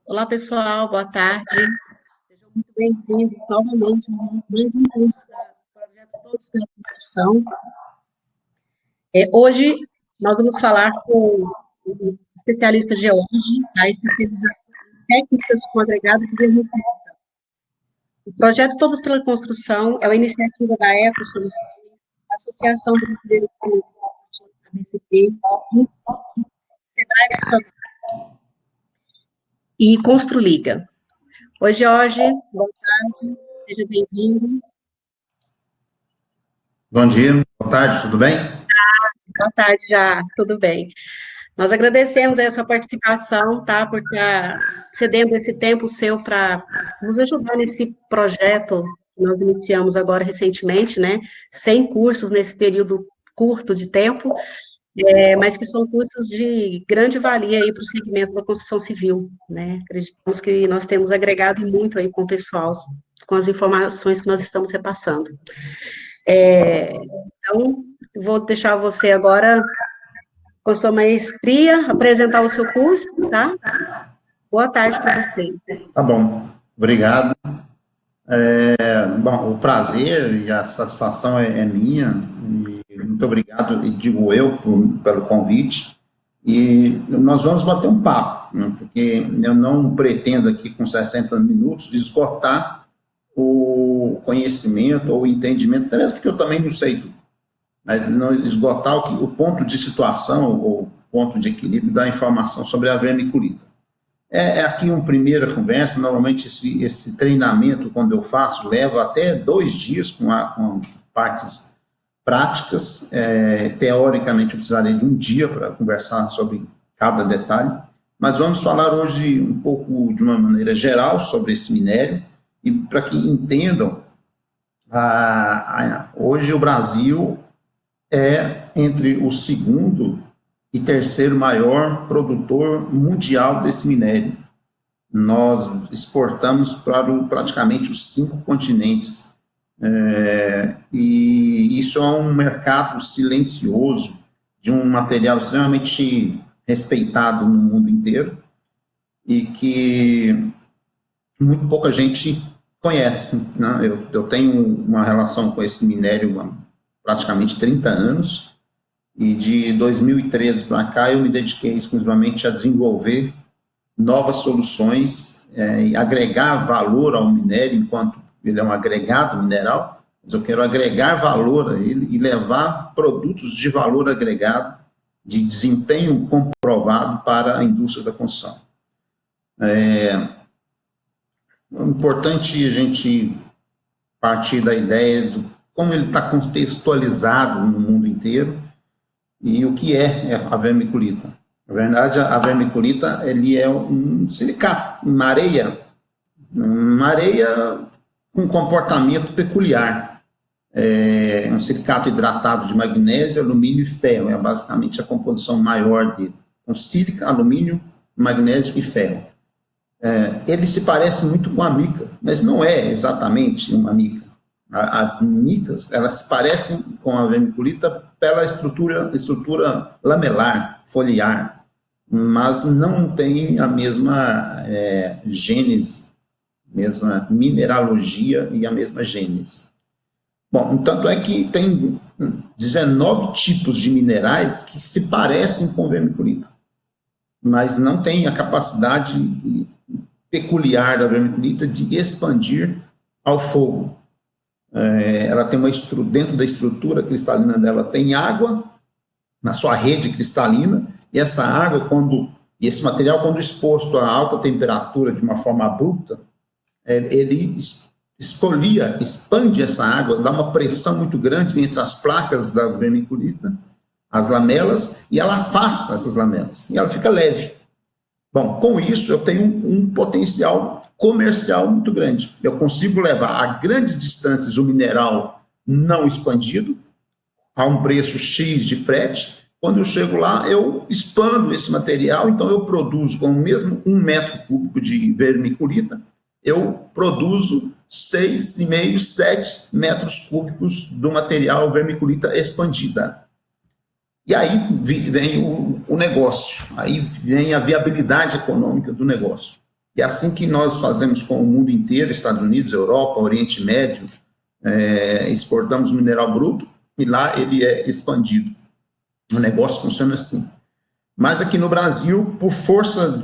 Olá, pessoal, boa tarde. Sejam muito bem-vindos novamente a mais um curso do projeto Todos pela Construção. Hoje, nós vamos falar com o especialista geólogo, especializado em técnicas com agregado de vermicomposta. O projeto Todos pela Construção é uma iniciativa da Ecosoluções, Associação Brasileira de ABCP, SEBRAE e Construliga. Oi, Jorge, boa tarde, seja bem-vindo. Bom dia, boa tarde, tudo bem? Boa tarde, já, tudo bem. Nós agradecemos a sua participação, tá, por estar cedendo esse tempo seu para nos ajudar nesse projeto que nós iniciamos agora recentemente, né, 100 cursos nesse período curto de tempo, mas que são cursos de grande valia aí para o segmento da construção civil, né, acreditamos que nós temos agregado muito aí com o pessoal, com as informações que nós estamos repassando. Então, vou deixar você agora, com sua maestria, apresentar o seu curso, tá? Boa tarde para você. Tá bom, obrigado. Bom, o prazer e a satisfação é minha, e muito obrigado, e digo eu, pelo convite, e nós vamos bater um papo, né, porque eu não pretendo aqui, com 60 minutos, esgotar o conhecimento ou o entendimento, até mesmo porque eu também não sei tudo, mas não esgotar o ponto de situação ou ponto de equilíbrio da informação sobre a vermiculita. Aqui uma primeira conversa, normalmente esse treinamento, quando eu faço, leva até 2 dias com partes práticas, teoricamente eu precisaria de 1 dia para conversar sobre cada detalhe, mas vamos falar hoje um pouco de uma maneira geral sobre esse minério, e para que entendam, hoje o Brasil é entre o segundo e terceiro maior produtor mundial desse minério. Nós exportamos para praticamente os 5 continentes, e isso é um mercado silencioso, de um material extremamente respeitado no mundo inteiro, e que muito pouca gente conhece, né? Eu tenho uma relação com esse minério há praticamente 30 anos, e de 2013 para cá eu me dediquei exclusivamente a desenvolver novas soluções e agregar valor ao minério, enquanto ele é um agregado mineral, mas eu quero agregar valor a ele e levar produtos de valor agregado, de desempenho comprovado para a indústria da construção. É importante a gente partir da ideia de como ele está contextualizado no mundo inteiro e o que é a vermiculita. Na verdade, a vermiculita ele é um silicato, uma areia com comportamento peculiar. É um silicato hidratado de magnésio, alumínio e ferro, é basicamente a composição maior dele. Então, sílica, alumínio, magnésio e ferro. Ele se parece muito com a mica, mas não é exatamente uma mica. As micas, elas se parecem com a vermiculita pela estrutura lamelar, foliar, mas não tem a mesma gênese, mesma mineralogia e a mesma gênese. Bom, tanto é que tem 19 tipos de minerais que se parecem com vermiculita, mas não tem a capacidade peculiar da vermiculita de expandir ao fogo. Ela tem dentro da estrutura cristalina dela tem água na sua rede cristalina, e essa água, esse material, quando exposto a alta temperatura de uma forma abrupta, ele expande essa água, dá uma pressão muito grande entre as placas da vermiculita, as lamelas, e ela afasta essas lamelas, e ela fica leve. Bom, com isso eu tenho um potencial comercial muito grande. Eu consigo levar a grandes distâncias o mineral não expandido, a um preço X de frete. Quando eu chego lá, eu expando esse material, então eu produzo com o mesmo 1 metro cúbico de vermiculita, eu produzo 6,5, 7 metros cúbicos do material vermiculita expandida. E aí vem o negócio, aí vem a viabilidade econômica do negócio. que é assim que nós fazemos com o mundo inteiro, Estados Unidos, Europa, Oriente Médio, exportamos mineral bruto e lá ele é expandido. O negócio funciona assim. Mas aqui no Brasil, por força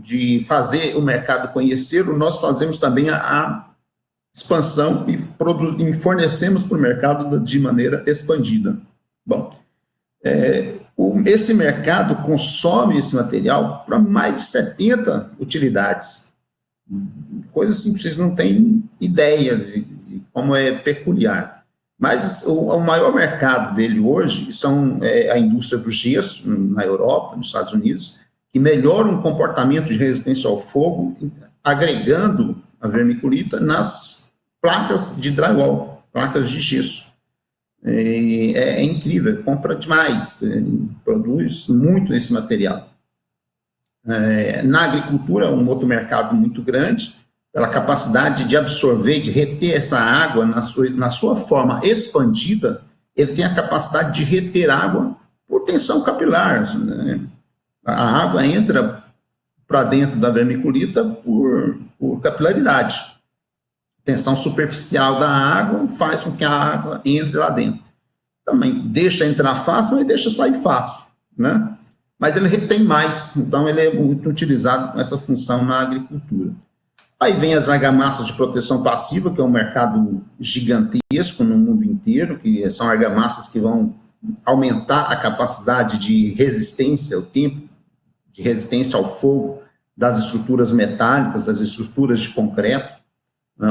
de fazer o mercado conhecer, nós fazemos também a expansão e fornecemos para o mercado de maneira expandida. Bom, esse mercado consome esse material para mais de 70 utilidades. Coisa assim que vocês não têm ideia de como é peculiar. Mas o maior mercado dele hoje são a indústria do gesso, na Europa, nos Estados Unidos, que melhora o comportamento de resistência ao fogo, agregando a vermiculita nas placas de drywall, placas de gesso. É incrível, compra demais, produz muito esse material. Na agricultura, um outro mercado muito grande, pela capacidade de absorver, de reter essa água na sua forma expandida, ele tem a capacidade de reter água por tensão capilar. Né? A água entra para dentro da vermiculita por capilaridade. Tensão superficial da água faz com que a água entre lá dentro. Também deixa entrar fácil, mas deixa sair fácil, né? Mas ele retém mais, então ele é muito utilizado com essa função na agricultura. Aí vem as argamassas de proteção passiva, que é um mercado gigantesco no mundo inteiro, que são argamassas que vão aumentar a capacidade de resistência, o tempo de resistência ao fogo das estruturas metálicas, das estruturas de concreto.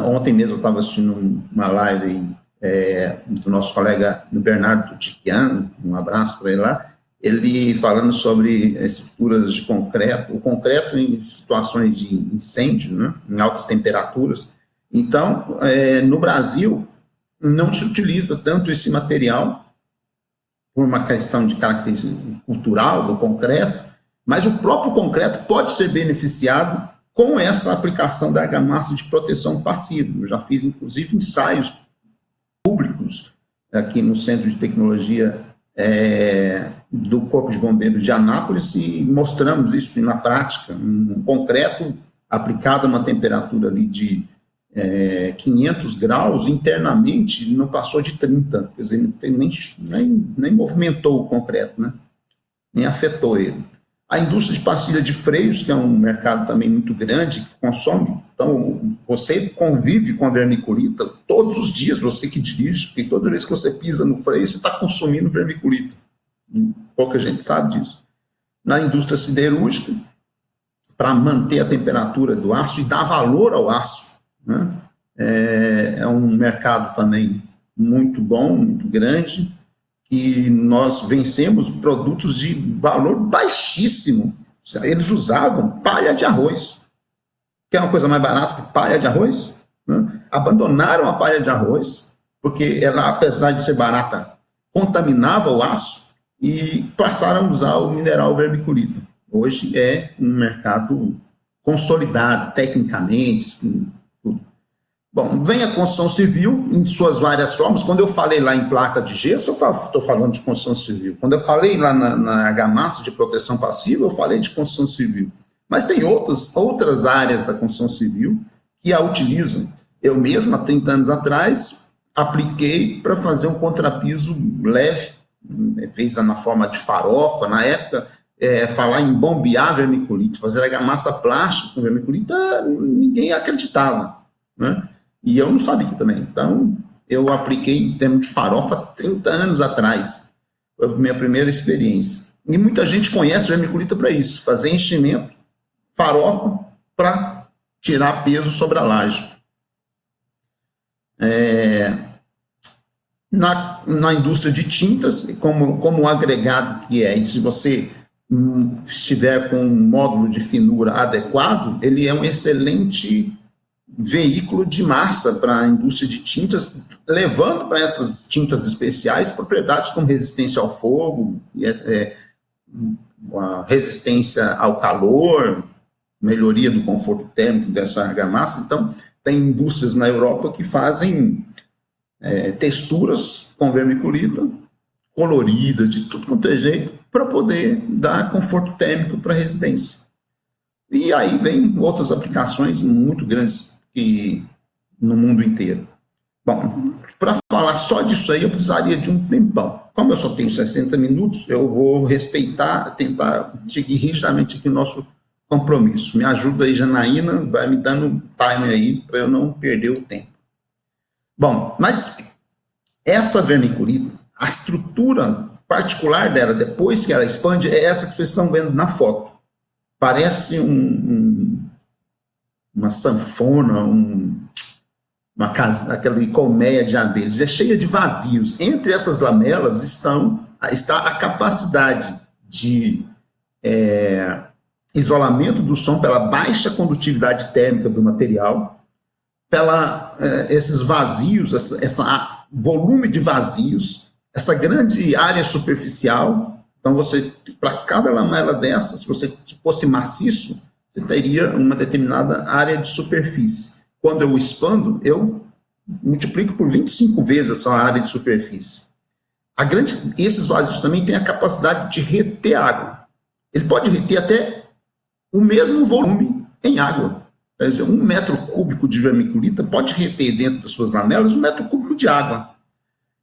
Ontem mesmo eu estava assistindo uma live do nosso colega Bernardo Tiquiano, um abraço para ele lá, ele falando sobre estruturas de concreto, o concreto em situações de incêndio, né, em altas temperaturas. Então, no Brasil, não se utiliza tanto esse material, por uma questão de característica cultural do concreto, mas o próprio concreto pode ser beneficiado com essa aplicação da argamassa de proteção passiva. Eu já fiz, inclusive, ensaios públicos aqui no Centro de Tecnologia do Corpo de Bombeiros de Anápolis e mostramos isso na prática, um concreto aplicado a uma temperatura ali de 500 graus, internamente não passou de 30, quer dizer, nem movimentou o concreto, né? Nem afetou ele. A indústria de pastilha de freios, que é um mercado também muito grande, que consome, então você convive com a vermiculita todos os dias, você que dirige, porque toda vez que você pisa no freio, você está consumindo vermiculita. Pouca gente sabe disso. Na indústria siderúrgica, para manter a temperatura do aço e dar valor ao aço, né? É um mercado também muito bom, muito grande, que nós vencemos produtos de valor baixíssimo. Eles usavam palha de arroz, que é uma coisa mais barata que palha de arroz, né? Abandonaram a palha de arroz, porque ela, apesar de ser barata, contaminava o aço e passaram a usar o mineral vermiculita. Hoje é um mercado consolidado, tecnicamente, tudo. Bom, vem a construção civil em suas várias formas. Quando eu falei lá em placa de gesso, eu estou falando de construção civil. Quando eu falei lá na argamassa de proteção passiva, eu falei de construção civil. Mas tem outras áreas da construção civil que a utilizam. Eu mesmo, há 30 anos atrás, apliquei para fazer um contrapiso leve, fez na forma de farofa. Na época, falar em bombear vermiculita, fazer argamassa plástica com vermiculita, ninguém acreditava, né? E eu não sabia também. Então, eu apliquei em termos de farofa 30 anos atrás. Foi a minha primeira experiência. E muita gente conhece vermiculita para isso, fazer enchimento, farofa, para tirar peso sobre a laje. Na indústria de tintas, como agregado que é, e se você estiver com um módulo de finura adequado, ele é um excelente veículo de massa para a indústria de tintas, levando para essas tintas especiais propriedades como resistência ao fogo, a resistência ao calor, melhoria do conforto térmico dessa argamassa. Então, tem indústrias na Europa que fazem texturas com vermiculita, coloridas, de tudo quanto é jeito, para poder dar conforto térmico para a residência. E aí vem outras aplicações muito grandes no mundo inteiro. Bom, para falar só disso aí, eu precisaria de um tempão. Como eu só tenho 60 minutos, eu vou respeitar, tentar seguir rigidamente aqui o nosso compromisso. Me ajuda aí, Janaína, vai me dando time aí para eu não perder o tempo. Bom, mas essa vermiculita, a estrutura particular dela, depois que ela expande, é essa que vocês estão vendo na foto. Parece uma sanfona, uma casa, aquela colmeia de abelhas, é cheia de vazios. Entre essas lamelas está a capacidade de isolamento do som pela baixa condutividade térmica do material, esses vazios, esse volume de vazios, essa grande área superficial. Então, para cada lamela dessa, se você fosse maciço, você teria uma determinada área de superfície. Quando eu expando, eu multiplico por 25 vezes essa área de superfície. Esses vazios também têm a capacidade de reter água. Ele pode reter até o mesmo volume em água. Quer dizer, 1 metro cúbico de vermiculita pode reter dentro das suas lamelas 1 metro cúbico de água.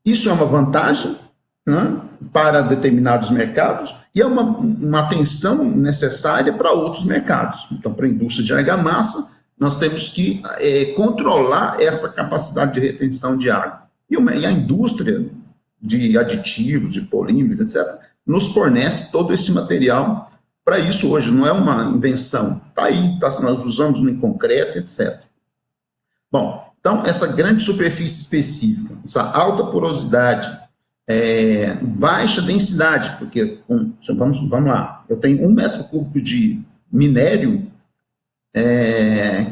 Isso é uma vantagem, né, para determinados mercados e é uma atenção necessária para outros mercados. Então, para a indústria de argamassa, nós temos que controlar essa capacidade de retenção de água. E a indústria de aditivos, de polímeros, etc., nos fornece todo esse material para isso hoje. Não é uma invenção. Está aí, nós usamos no concreto, etc. Bom, então, essa grande superfície específica, essa alta porosidade, baixa densidade, porque, vamos lá, eu tenho 1 metro cúbico de minério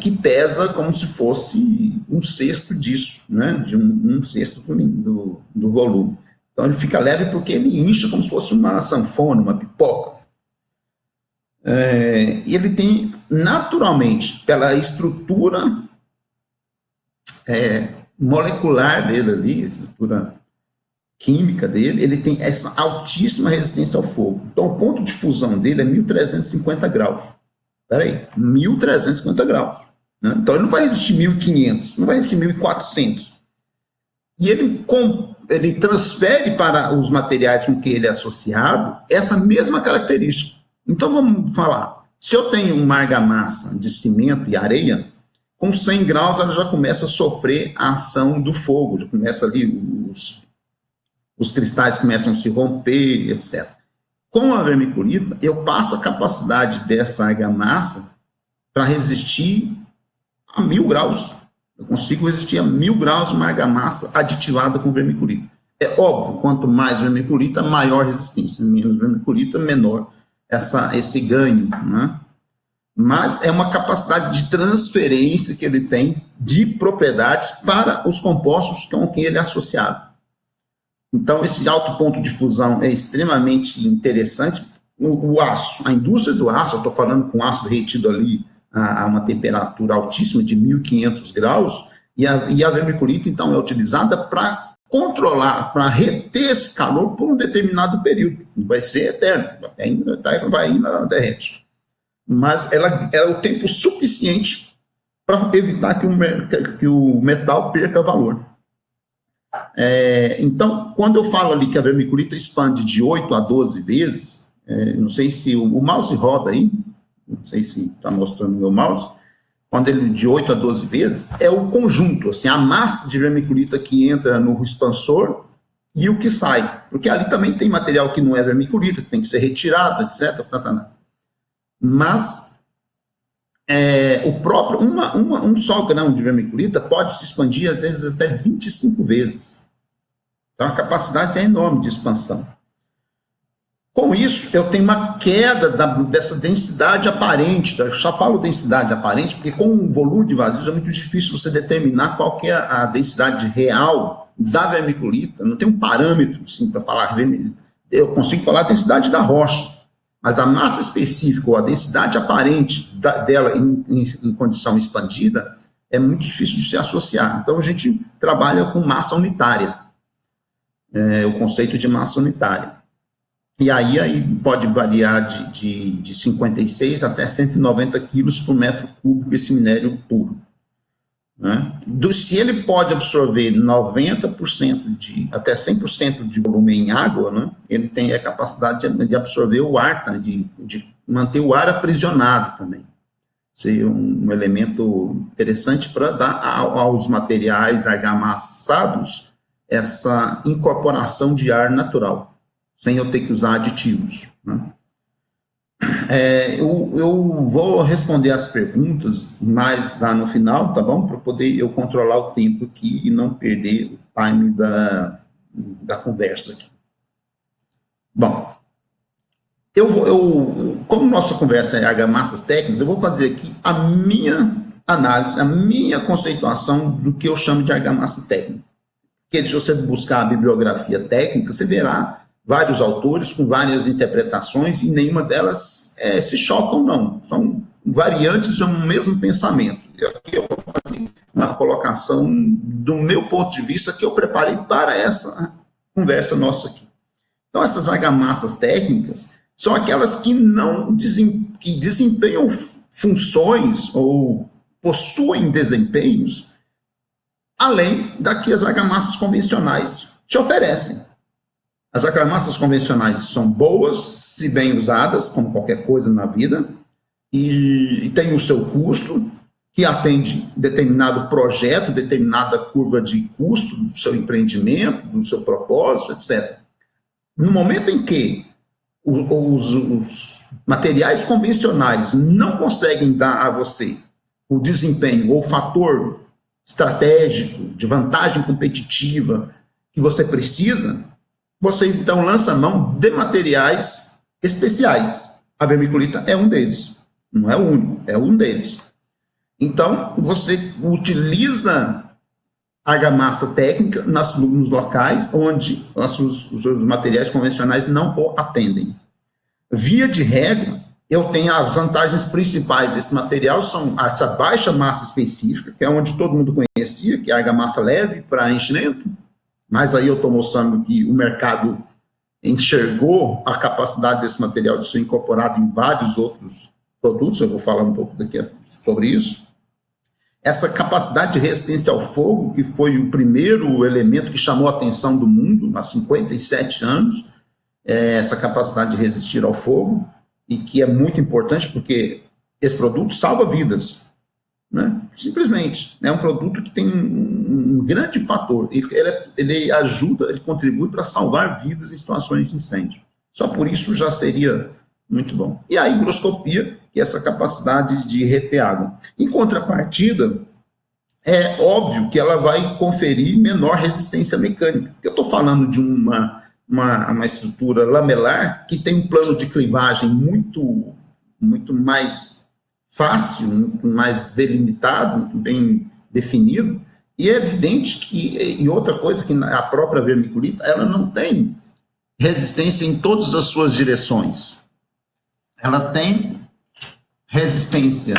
que pesa como se fosse 1/6 disso, né? De 1/6 do volume. Então, ele fica leve porque ele incha como se fosse uma sanfona, uma pipoca. E ele tem, naturalmente, pela estrutura molecular dele ali, a estrutura química dele, ele tem essa altíssima resistência ao fogo. Então, o ponto de fusão dele é 1.350 graus. Espera aí, 1.350 graus. Né? Então, ele não vai resistir 1.500, não vai resistir 1.400. E ele transfere para os materiais com que ele é associado essa mesma característica. Então, vamos falar, se eu tenho uma argamassa de cimento e areia, com 100 graus ela já começa a sofrer a ação do fogo, já começa ali, os cristais começam a se romper, etc. Com a vermiculita, eu passo a capacidade dessa argamassa para resistir a 1.000 graus. Eu consigo resistir a 1.000 graus uma argamassa aditivada com vermiculita. É óbvio, quanto mais vermiculita, maior resistência. Menos vermiculita, menor esse ganho, né? Mas é uma capacidade de transferência que ele tem de propriedades para os compostos com que ele é associado. Então, esse alto ponto de fusão é extremamente interessante. O aço, a indústria do aço, eu estou falando com aço derretido ali a uma temperatura altíssima de 1.500 graus, e a vermiculita, então, é utilizada para controlar, para reter esse calor por um determinado período. Não vai ser eterno, ainda derrete. Mas ela é o tempo suficiente para evitar que o metal perca valor. Então, quando eu falo ali que a vermiculita expande de 8 a 12 vezes, não sei se o mouse roda aí, não sei se está mostrando o meu mouse, quando ele de 8 a 12 vezes, é o conjunto, assim, a massa de vermiculita que entra no expansor e o que sai, porque ali também tem material que não é vermiculita, que tem que ser retirado, etc. Mas um só grão de vermiculita pode se expandir, às vezes, até 25 vezes. Então, a capacidade é enorme de expansão. Com isso, eu tenho uma queda dessa densidade aparente. Eu só falo densidade aparente, porque com um volume de vazios é muito difícil você determinar qual que é a densidade real da vermiculita. Não tem um parâmetro, assim, para falar. Eu consigo falar a densidade da rocha, mas a massa específica ou a densidade aparente dela em condição expandida é muito difícil de se associar. Então, a gente trabalha com massa unitária, o conceito de massa unitária. e aí pode variar de 56 até 190 quilos por metro cúbico esse minério puro. Né? Se ele pode absorver 90% até 100% de volume em água, né? Ele tem a capacidade de absorver o ar, tá? de manter o ar aprisionado também. Seria um elemento interessante para dar aos materiais argamassados essa incorporação de ar natural, sem eu ter que usar aditivos. Né? Eu vou responder as perguntas mais lá no final, tá bom? Para poder eu controlar o tempo aqui e não perder o time da conversa aqui. Bom, como nossa conversa é argamassas técnicas, eu vou fazer aqui a minha análise, a minha conceituação do que eu chamo de argamassa técnica. Porque se você buscar a bibliografia técnica, você verá vários autores com várias interpretações e nenhuma delas se chocam, não. São variantes de um mesmo pensamento. E aqui eu vou fazer uma colocação do meu ponto de vista que eu preparei para essa conversa nossa aqui. Então, essas argamassas técnicas são aquelas que que desempenham funções ou possuem desempenhos além da que as argamassas convencionais te oferecem. As argamassas convencionais são boas, se bem usadas, como qualquer coisa na vida, e tem o seu custo, que atende determinado projeto, determinada curva de custo do seu empreendimento, do seu propósito, etc. No momento em que os materiais convencionais não conseguem dar a você o desempenho ou o fator estratégico, de vantagem competitiva que você precisa, você então lança a mão de materiais especiais. A vermiculita é um deles. Não é o único, é um deles. Então, você utiliza argamassa técnica nos locais onde os materiais convencionais não o atendem. Via de regra, eu tenho as vantagens principais desse material, são essa baixa massa específica, que é onde todo mundo conhecia, que é a argamassa leve para enchimento, mas aí eu estou mostrando que o mercado enxergou a capacidade desse material de ser incorporado em vários outros produtos, eu vou falar um pouco daqui sobre isso. Essa capacidade de resistência ao fogo, que foi o primeiro elemento que chamou a atenção do mundo há 57 anos, essa capacidade de resistir ao fogo, e que é muito importante porque esse produto salva vidas, né? Simplesmente, é um produto que tem um grande fator, ele ajuda, ele contribui para salvar vidas em situações de incêndio. Só por isso já seria muito bom. E a higroscopia, que é essa capacidade de reter água. Em contrapartida, é óbvio que ela vai conferir menor resistência mecânica. Eu estou falando de uma estrutura lamelar que tem um plano de clivagem muito mais fácil, muito mais delimitado, muito bem definido, e é evidente que, e outra coisa, que a própria vermiculita, ela não tem resistência em todas as suas direções. Ela tem resistência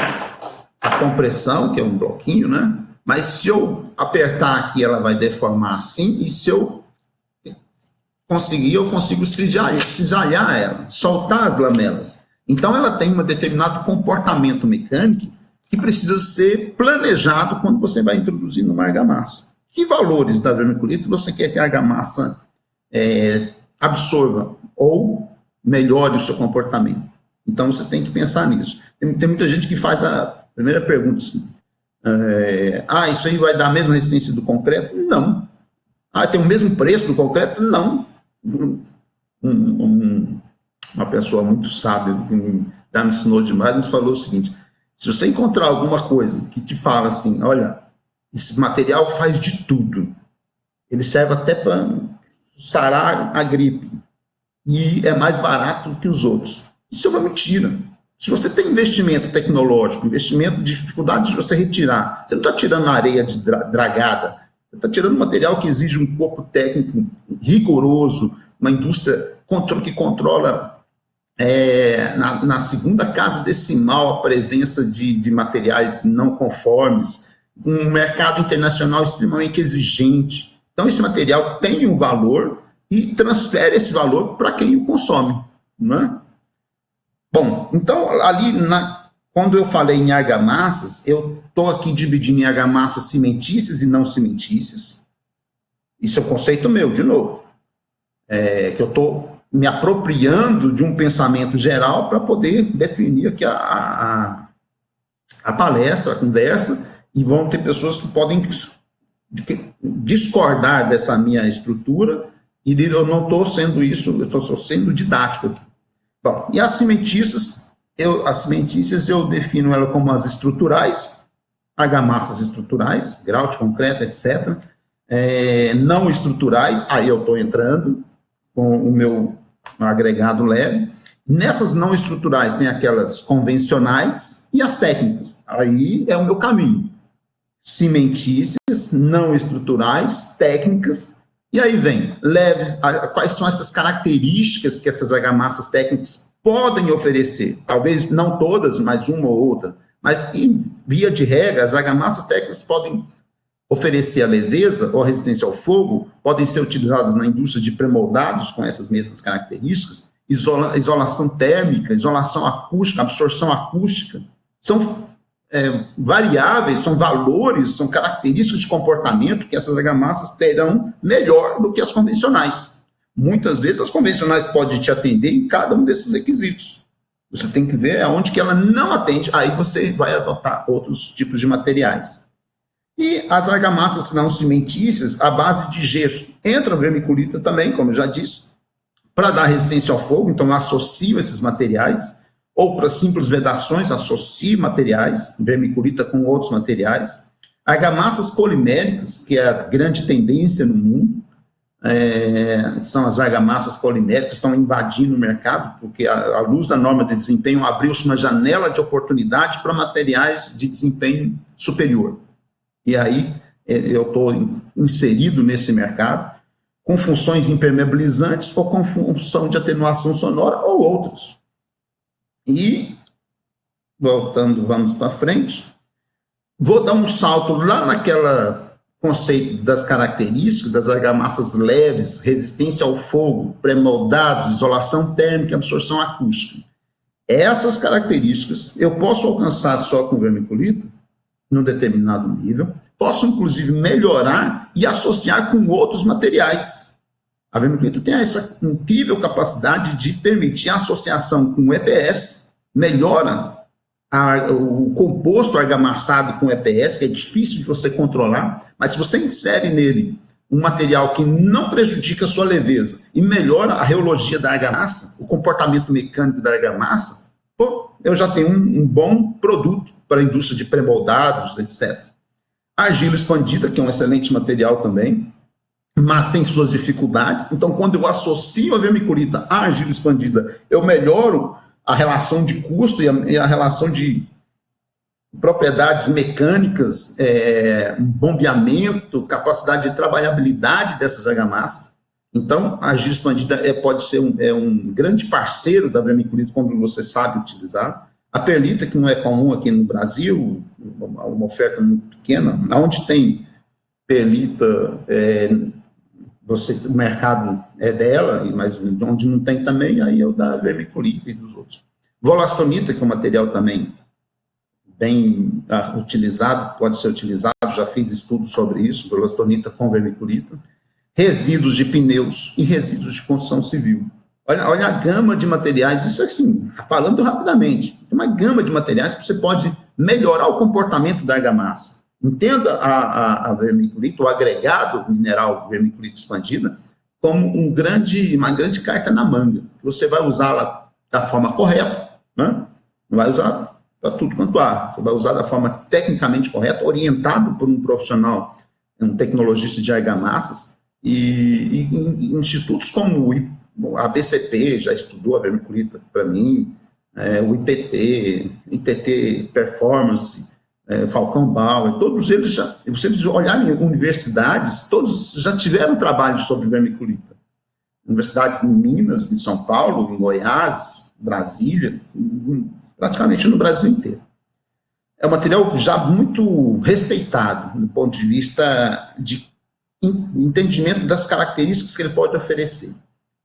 à compressão, que é um bloquinho, né? Mas se eu apertar aqui, ela vai deformar assim, e se eu conseguir, eu consigo cisalhar ela, soltar as lamelas. Então, ela tem um determinado comportamento mecânico que precisa ser planejado quando você vai introduzir numa argamassa. Que valores da vermiculita você quer que a argamassa absorva ou melhore o seu comportamento? Então, você tem que pensar nisso. Tem muita gente que faz a primeira pergunta assim, isso aí vai dar a mesma resistência do concreto? Não. Tem o mesmo preço do concreto? Não. Uma pessoa muito sábia, que me ensinou demais, nos falou o seguinte: se você encontrar alguma coisa que te fala assim, olha, esse material faz de tudo, ele serve até para sarar a gripe, e é mais barato que os outros. Isso é uma mentira. Se você tem investimento tecnológico, investimento de dificuldade de você retirar, você não está tirando areia de dragada, você está tirando material que exige um corpo técnico rigoroso, uma indústria que controla na segunda casa decimal a presença de materiais não conformes, um mercado internacional extremamente exigente. Então, esse material tem um valor, e transfere esse valor para quem o consome, não é? Bom, então, ali, quando eu falei em argamassas, eu estou aqui dividindo em argamassas cimentícias e não cimentícias. Isso é um conceito meu, de novo. Que eu estou me apropriando de um pensamento geral para poder definir aqui a palestra, a conversa, e vão ter pessoas que podem discordar dessa minha estrutura, e eu não estou sendo isso, eu estou sendo didático aqui. Bom, e as cimentícias eu defino ela como as estruturais, argamassas estruturais, grau de concreto, etc. Não estruturais, aí eu estou entrando com o meu agregado leve. Nessas não estruturais tem aquelas convencionais e as técnicas. Aí é o meu caminho. Cimentícias, não estruturais, técnicas, e aí vem leves. Quais são essas características que essas argamassas técnicas podem oferecer? Talvez não todas, mas uma ou outra. Mas, em via de regra, as argamassas técnicas podem oferecer a leveza ou a resistência ao fogo, podem ser utilizadas na indústria de pré-moldados com essas mesmas características, isolação térmica, isolação acústica, absorção acústica, são variáveis, são valores, são características de comportamento que essas argamassas terão melhor do que as convencionais. Muitas vezes as convencionais podem te atender em cada um desses requisitos. Você tem que ver aonde que ela não atende, aí você vai adotar outros tipos de materiais. E as argamassas não cimentícias, à base de gesso. Entra a vermiculita também, como eu já disse, para dar resistência ao fogo, então eu associo esses materiais, ou para simples vedações, associo materiais, vermiculita com outros materiais. Argamassas poliméricas, que é a grande tendência no mundo, são as argamassas poliméricas que estão invadindo o mercado, porque à luz da norma de desempenho abriu-se uma janela de oportunidade para materiais de desempenho superior. E aí eu estou inserido nesse mercado, com funções impermeabilizantes ou com função de atenuação sonora ou outros. E, voltando, vamos para frente, vou dar um salto lá naquela conceito das características das argamassas leves, resistência ao fogo, pré-moldados, isolação térmica e absorção acústica. Essas características eu posso alcançar só com vermiculita, num determinado nível, posso inclusive melhorar e associar com outros materiais. A vermiculita tem essa incrível capacidade de permitir a associação com o EPS, melhora o composto argamassado com EPS, que é difícil de você controlar, mas se você insere nele um material que não prejudica a sua leveza e melhora a reologia da argamassa, o comportamento mecânico da argamassa, eu já tenho um bom produto para a indústria de pré-moldados, etc. A argila expandida, que é um excelente material também, mas tem suas dificuldades. Então, quando eu associo a vermiculita à argila expandida, eu melhoro a relação de custo e a relação de propriedades mecânicas, bombeamento, capacidade de trabalhabilidade dessas argamassas. Então, a argila expandida pode ser um grande parceiro da vermiculita quando você sabe utilizar. A perlita, que não é comum aqui no Brasil, uma oferta muito pequena, onde tem perlita, o mercado é dela, mas onde não tem também, aí é o da vermiculita e dos outros. Volastonita, que é um material também bem utilizado, pode ser utilizado, já fiz estudos sobre isso, volastonita com vermiculita. Resíduos de pneus e resíduos de construção civil. Olha a gama de materiais, isso assim, falando rapidamente, tem uma gama de materiais que você pode melhorar o comportamento da argamassa. Entenda a vermiculita, o agregado mineral vermiculita expandida, como uma grande carta na manga. Você vai usá-la da forma correta, né? Não vai usar para tudo quanto há. Você vai usar da forma tecnicamente correta, orientado por um profissional, um tecnologista de argamassas, e institutos como a BCP já estudou a vermiculita para mim, o ITT Performance, Falcão Bauer, todos eles já, se vocês olharem universidades, todos já tiveram trabalho sobre vermiculita. Universidades em Minas, em São Paulo, em Goiás, Brasília, praticamente no Brasil inteiro. É um material já muito respeitado do ponto de vista de entendimento das características que ele pode oferecer.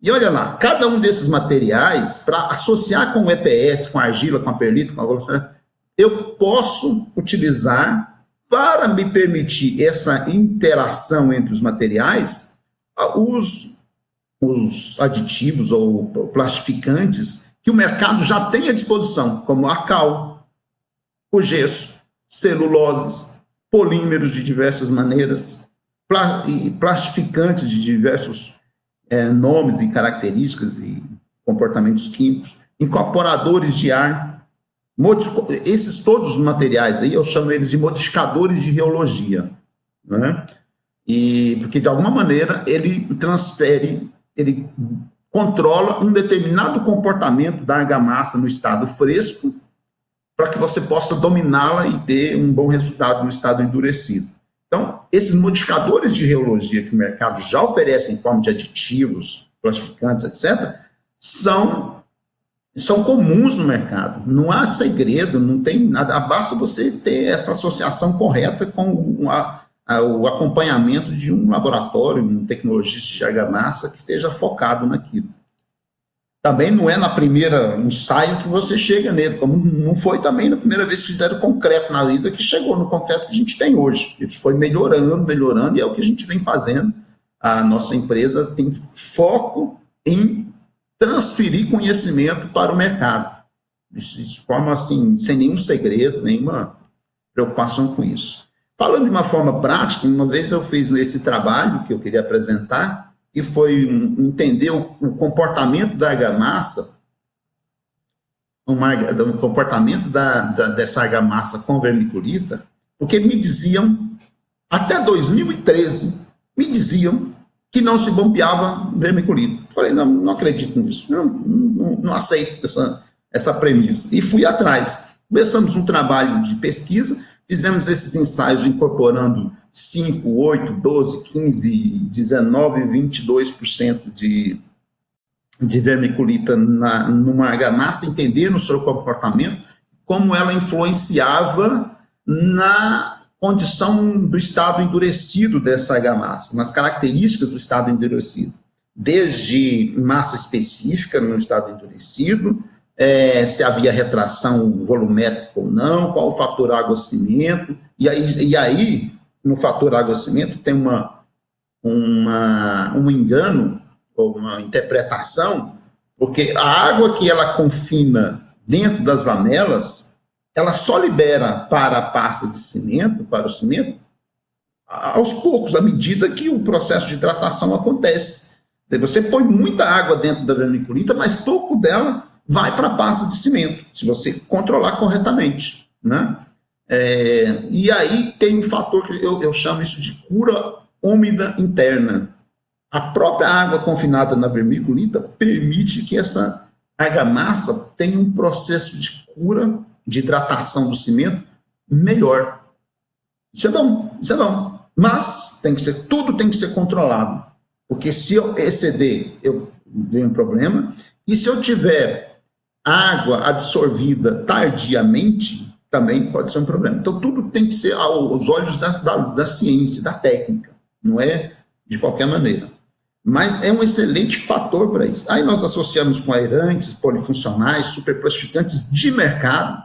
E olha lá, cada um desses materiais, para associar com o EPS, com a argila, com a perlita, com a velocidade, eu posso utilizar, para me permitir essa interação entre os materiais, os aditivos ou plastificantes que o mercado já tem à disposição, como a cal, o gesso, celuloses, polímeros de diversas maneiras, plastificantes de diversos nomes e características e comportamentos químicos, incorporadores de ar, esses todos os materiais aí, eu chamo eles de modificadores de reologia, né? E porque de alguma maneira ele controla um determinado comportamento da argamassa no estado fresco, para que você possa dominá-la e ter um bom resultado no estado endurecido. Então, esses modificadores de reologia que o mercado já oferece em forma de aditivos, plastificantes, etc., são comuns no mercado. Não há segredo, não tem nada. Basta você ter essa associação correta com o acompanhamento de um laboratório, um tecnologista de argamassa que esteja focado naquilo. Também não é na primeira ensaio que você chega nele, como não foi também na primeira vez que fizeram concreto na vida, que chegou no concreto que a gente tem hoje. Ele foi melhorando, e é o que a gente vem fazendo. A nossa empresa tem foco em transferir conhecimento para o mercado. De forma assim, sem nenhum segredo, nenhuma preocupação com isso. Falando de uma forma prática, uma vez eu fiz esse trabalho que eu queria apresentar, que foi entender o comportamento da argamassa, o comportamento dessa argamassa com vermiculita, porque me diziam, até 2013, me diziam que não se bombeava vermiculita. Falei, não acredito nisso, não aceito essa premissa. E fui atrás. Começamos um trabalho de pesquisa, fizemos esses ensaios incorporando 5, 8, 12, 15, 19, 22% de vermiculita numa argamassa, entendendo o seu comportamento, como ela influenciava na condição do estado endurecido dessa argamassa, nas características do estado endurecido, desde massa específica no estado endurecido, se havia retração volumétrica ou não, qual o fator água-cimento, e aí no fator água-cimento tem um engano, ou uma interpretação, porque a água que ela confina dentro das lamelas, ela só libera para a pasta de cimento, para o cimento, aos poucos, à medida que o processo de hidratação acontece. Você põe muita água dentro da vermiculita, mas pouco dela vai para a pasta de cimento, se você controlar corretamente, né? E aí tem um fator que eu chamo isso de cura úmida interna. A própria água confinada na vermiculita permite que essa argamassa tenha um processo de cura, de hidratação do cimento melhor. Isso é bom. Mas tudo tem que ser controlado, porque se eu exceder, eu tenho um problema, e se eu tiver água absorvida tardiamente, também pode ser um problema. Então, tudo tem que ser aos olhos da ciência, da técnica, não é de qualquer maneira. Mas é um excelente fator para isso. Aí nós associamos com aerantes, polifuncionais, superplastificantes de mercado,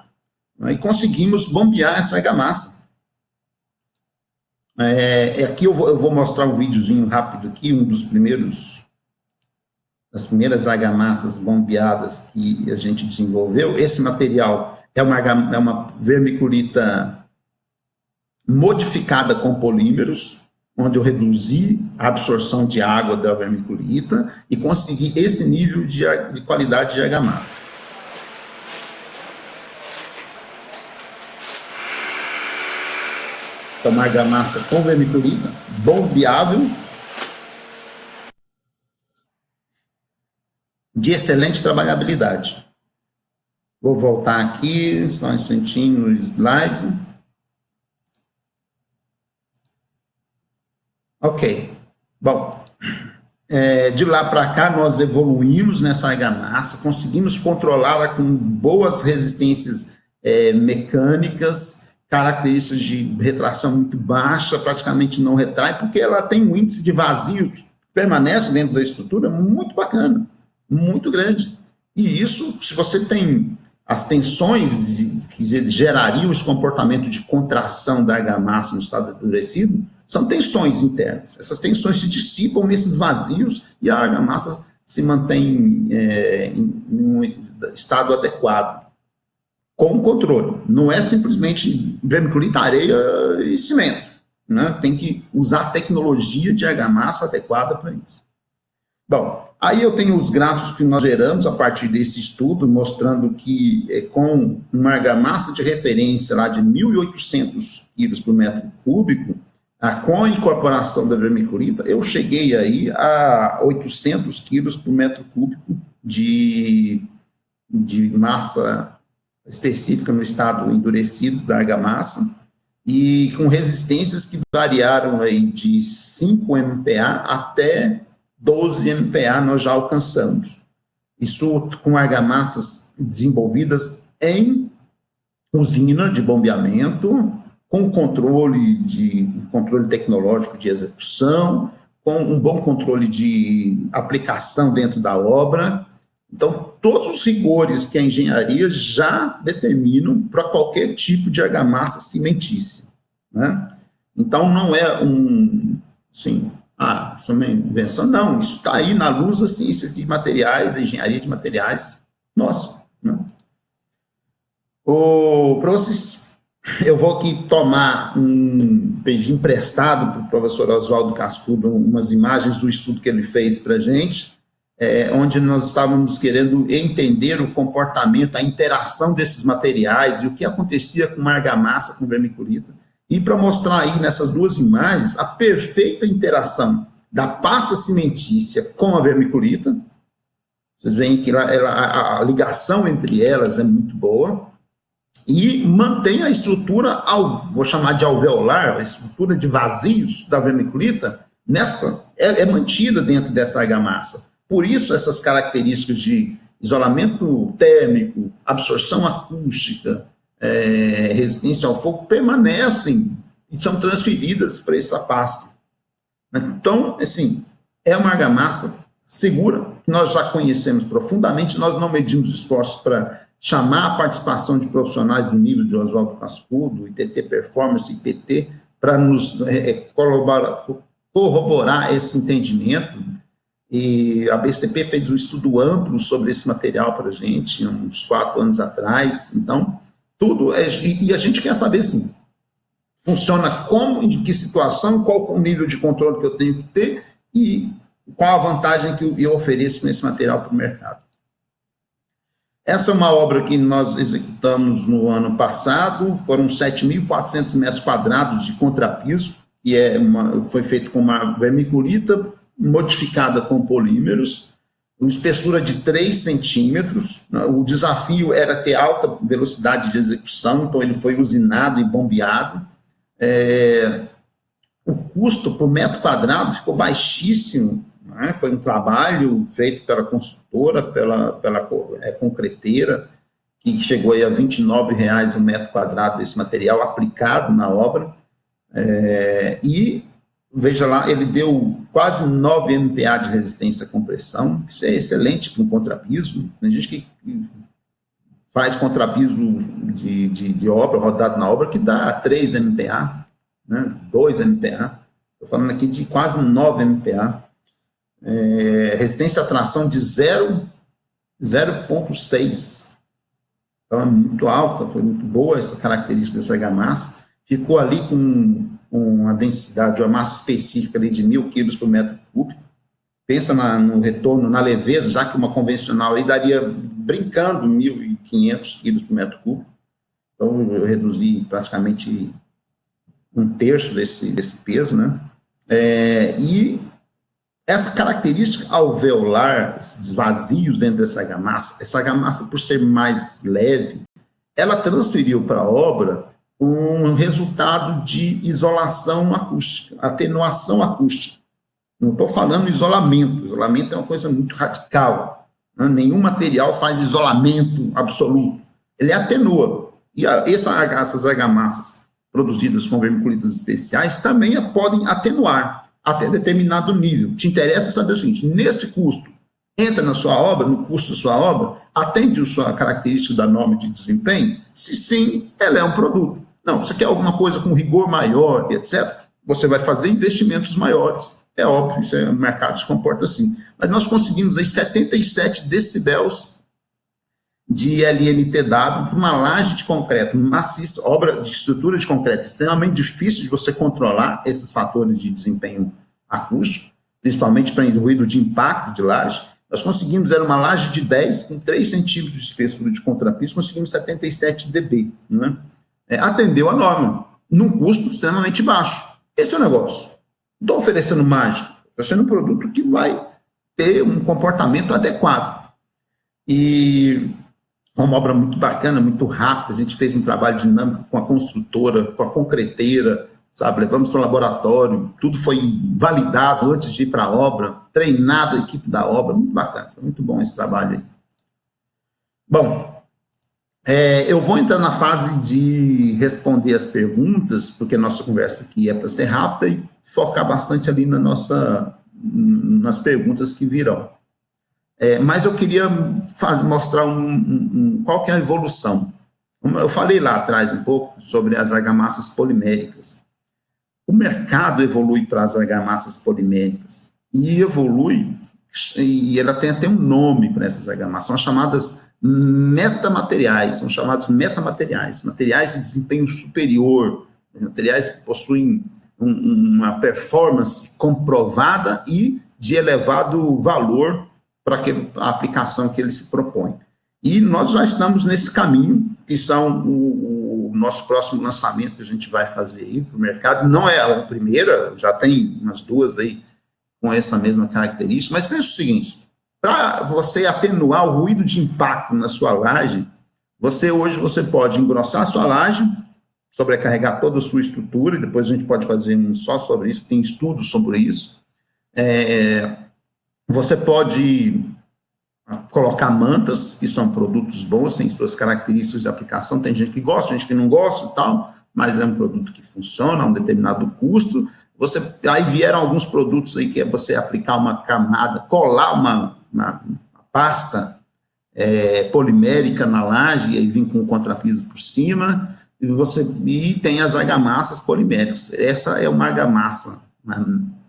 né, e conseguimos bombear essa argamassa. Aqui eu vou mostrar um videozinho rápido aqui, das primeiras argamassas bombeadas que a gente desenvolveu. Esse material é uma vermiculita modificada com polímeros, onde eu reduzi a absorção de água da vermiculita e consegui esse nível de qualidade de argamassa. Então, uma argamassa com vermiculita, bombeável, de excelente trabalhabilidade. Vou voltar aqui, só um instantinho no slide. Ok. Bom, de lá para cá nós evoluímos nessa argamassa, conseguimos controlá-la com boas resistências mecânicas, características de retração muito baixa, praticamente não retrai, porque ela tem um índice de vazio que permanece dentro da estrutura muito bacana, muito grande. E isso, se você tem as tensões que gerariam esse comportamento de contração da argamassa no estado endurecido, são tensões internas. Essas tensões se dissipam nesses vazios e a argamassa se mantém em um estado adequado, com controle. Não é simplesmente vermiculita, areia e cimento, né? Tem que usar tecnologia de argamassa adequada para isso. Bom, aí eu tenho os gráficos que nós geramos a partir desse estudo, mostrando que com uma argamassa de referência lá de 1.800 quilos por metro cúbico, com a incorporação da vermiculita, eu cheguei aí a 800 quilos por metro cúbico de massa específica no estado endurecido da argamassa, e com resistências que variaram aí de 5 MPa até 12 MPa nós já alcançamos. Isso com argamassas desenvolvidas em usina de bombeamento, com controle tecnológico de execução, com um bom controle de aplicação dentro da obra. Então, todos os rigores que a engenharia já determinam para qualquer tipo de argamassa cimentícia, né? Então, não é assim, isso é uma invenção, não, isso está aí na luz da ciência de materiais, da engenharia de materiais, nossa, né? Para vocês, eu vou aqui pedir emprestado para o professor Oswaldo Cascudo umas imagens do estudo que ele fez para a gente, onde nós estávamos querendo entender o comportamento, a interação desses materiais e o que acontecia com uma argamassa com vermiculita, e para mostrar aí nessas duas imagens a perfeita interação da pasta cimentícia com a vermiculita. Vocês veem que a ligação entre elas é muito boa, e mantém a estrutura, vou chamar de alveolar, a estrutura de vazios da vermiculita, é mantida dentro dessa argamassa. Por isso, essas características de isolamento térmico, absorção acústica, resistência ao fogo, permanecem e são transferidas para essa pasta. Então, assim, é uma argamassa segura, que nós já conhecemos profundamente, nós não medimos esforços para chamar a participação de profissionais do nível de Oswaldo Cascudo, ITT Performance, IPT, para nos corroborar esse entendimento. E a BCP fez um estudo amplo sobre esse material para a gente, uns 4 anos atrás. Então, tudo e a gente quer saber, assim, funciona como, em que situação, qual o nível de controle que eu tenho que ter e qual a vantagem que eu ofereço com esse material para o mercado. Essa é uma obra que nós executamos no ano passado, foram 7.400 metros quadrados de contrapiso, que foi feito com uma vermiculita modificada com polímeros, uma espessura de 3 centímetros. O desafio era ter alta velocidade de execução, então ele foi usinado e bombeado. O custo por metro quadrado ficou baixíssimo, né? Foi um trabalho feito pela construtora, pela concreteira, que chegou aí a R$ 29,00 o metro quadrado desse material aplicado na obra, e veja lá, ele deu quase 9 MPa de resistência à compressão, isso é excelente para um contrapiso. Tem gente que faz contrapiso de obra, rodado na obra, que dá 3 MPa, né? 2 MPa, estou falando aqui de quase 9 MPa. Resistência à tração de 0,6, então é muito alta, foi muito boa essa característica dessa argamassa, ficou ali com uma densidade, uma massa específica ali de 1.000 quilos por metro cúbico. Pensa no retorno, na leveza, já que uma convencional aí daria, brincando, 1.500 quilos por metro cúbico. Então, eu reduzi praticamente 1/3 desse peso, né? E essa característica alveolar, esses vazios dentro dessa argamassa, essa argamassa, por ser mais leve, ela transferiu para a obra um resultado de isolação acústica, atenuação acústica. Não estou falando isolamento é uma coisa muito radical, né? Nenhum material faz isolamento absoluto, ele atenua. E essas argamassas produzidas com vermiculitas especiais também podem atenuar até determinado nível. Te interessa saber o seguinte, nesse custo, entra na sua obra, no custo da sua obra, atende a sua característica da norma de desempenho? Se sim, ela é um produto. Não, você quer alguma coisa com rigor maior, etc., você vai fazer investimentos maiores. É óbvio, isso o mercado se comporta assim. Mas nós conseguimos aí 77 decibéis de LNTW para uma laje de concreto maciça, obra de estrutura de concreto extremamente difícil de você controlar esses fatores de desempenho acústico, principalmente para ruído de impacto de laje. Nós conseguimos, era uma laje de 10 com 3 centímetros de espessura de contrapiso, conseguimos 77 dB, né? Atendeu a norma, num custo extremamente baixo. Esse é o negócio. Não estou oferecendo mágica, estou oferecendo um produto que vai ter um comportamento adequado. E uma obra muito bacana, muito rápida, a gente fez um trabalho dinâmico com a construtora, com a concreteira, sabe, levamos para o laboratório, tudo foi validado antes de ir para a obra, treinado a equipe da obra, muito bacana, foi muito bom esse trabalho aí. Bom, eu vou entrar na fase de responder as perguntas, porque nossa conversa aqui é para ser rápida e focar bastante ali nas perguntas que virão. Mas eu queria mostrar qual que é a evolução. Eu falei lá atrás um pouco sobre as argamassas poliméricas. O mercado evolui para as argamassas poliméricas e evolui, e ela tem até um nome para essas argamassas, são chamadas metamateriais, materiais de desempenho superior, materiais que possuem uma performance comprovada e de elevado valor para a aplicação que ele se propõe. E nós já estamos nesse caminho, que são o nosso próximo lançamento que a gente vai fazer aí para o mercado. Não é a primeira, já tem umas duas aí com essa mesma característica, mas pensa o seguinte, para você atenuar o ruído de impacto na sua laje, hoje você pode engrossar a sua laje, sobrecarregar toda a sua estrutura, e depois a gente pode fazer um só sobre isso, tem estudos sobre isso. Você pode colocar mantas, que são produtos bons, têm suas características de aplicação, tem gente que gosta, gente que não gosta e tal, mas é um produto que funciona a um determinado custo. Aí vieram alguns produtos aí que é você aplicar uma camada, colar uma pasta polimérica na laje, e aí vem com o contrapiso por cima, e tem as argamassas poliméricas. Essa é uma argamassa,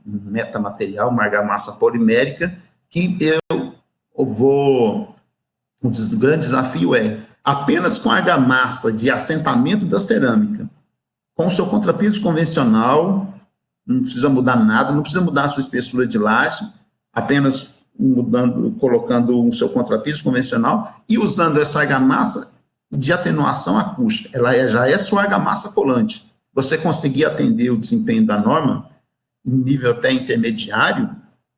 metamaterial, uma argamassa polimérica, que o grande desafio é apenas com argamassa de assentamento da cerâmica, com o seu contrapiso convencional, não precisa mudar nada, não precisa mudar a sua espessura de laje, apenas colocando o seu contrapiso convencional e usando essa argamassa de atenuação acústica. Ela já é sua argamassa colante. Você conseguir atender o desempenho da norma em nível até intermediário,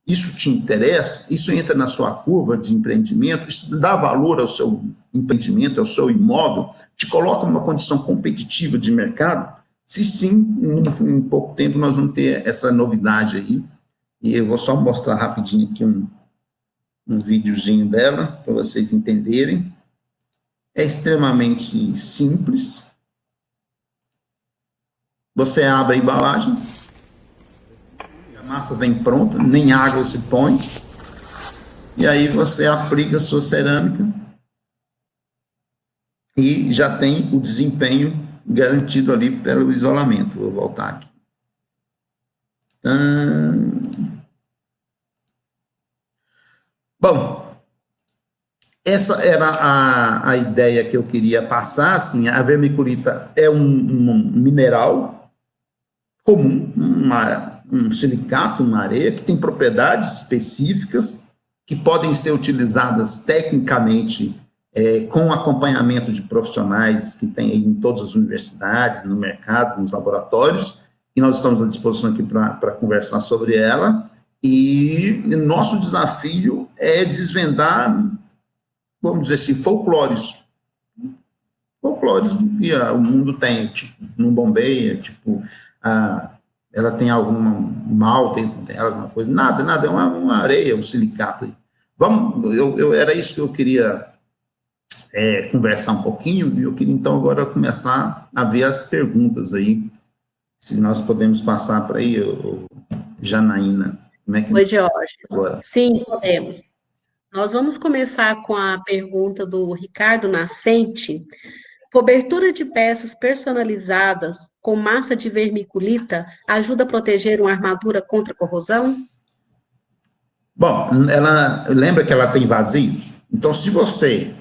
isso te interessa, isso entra na sua curva de empreendimento, isso dá valor ao seu empreendimento, ao seu imóvel, te coloca numa condição competitiva de mercado. Se sim, em pouco tempo nós vamos ter essa novidade aí, e eu vou só mostrar rapidinho aqui um videozinho dela, para vocês entenderem. É extremamente simples. Você abre a embalagem, a massa vem pronta, nem água se põe, e aí você aplica a sua cerâmica e já tem o desempenho garantido ali pelo isolamento. Vou voltar aqui. Bom, essa era a ideia que eu queria passar. Assim, a vermiculita é um mineral comum, um silicato, uma areia, que tem propriedades específicas que podem ser utilizadas tecnicamente com acompanhamento de profissionais que tem em todas as universidades, no mercado, nos laboratórios, e nós estamos à disposição aqui para conversar sobre ela, e nosso desafio é desvendar, vamos dizer assim, folclores que o mundo tem, tipo, não bombeia, tipo, ela tem algum mal dentro dela, alguma coisa, nada, é uma areia, um silicato. Era isso que eu queria conversar um pouquinho, e eu queria, então, agora começar a ver as perguntas aí, se nós podemos passar para aí, Janaína. Como é que Oi, Jorge. agora? Sim, podemos. Nós vamos começar com a pergunta do Ricardo Nascente. Cobertura de peças personalizadas com massa de vermiculita ajuda a proteger uma armadura contra corrosão? Bom, ela lembra que ela tem vazios? Então, se você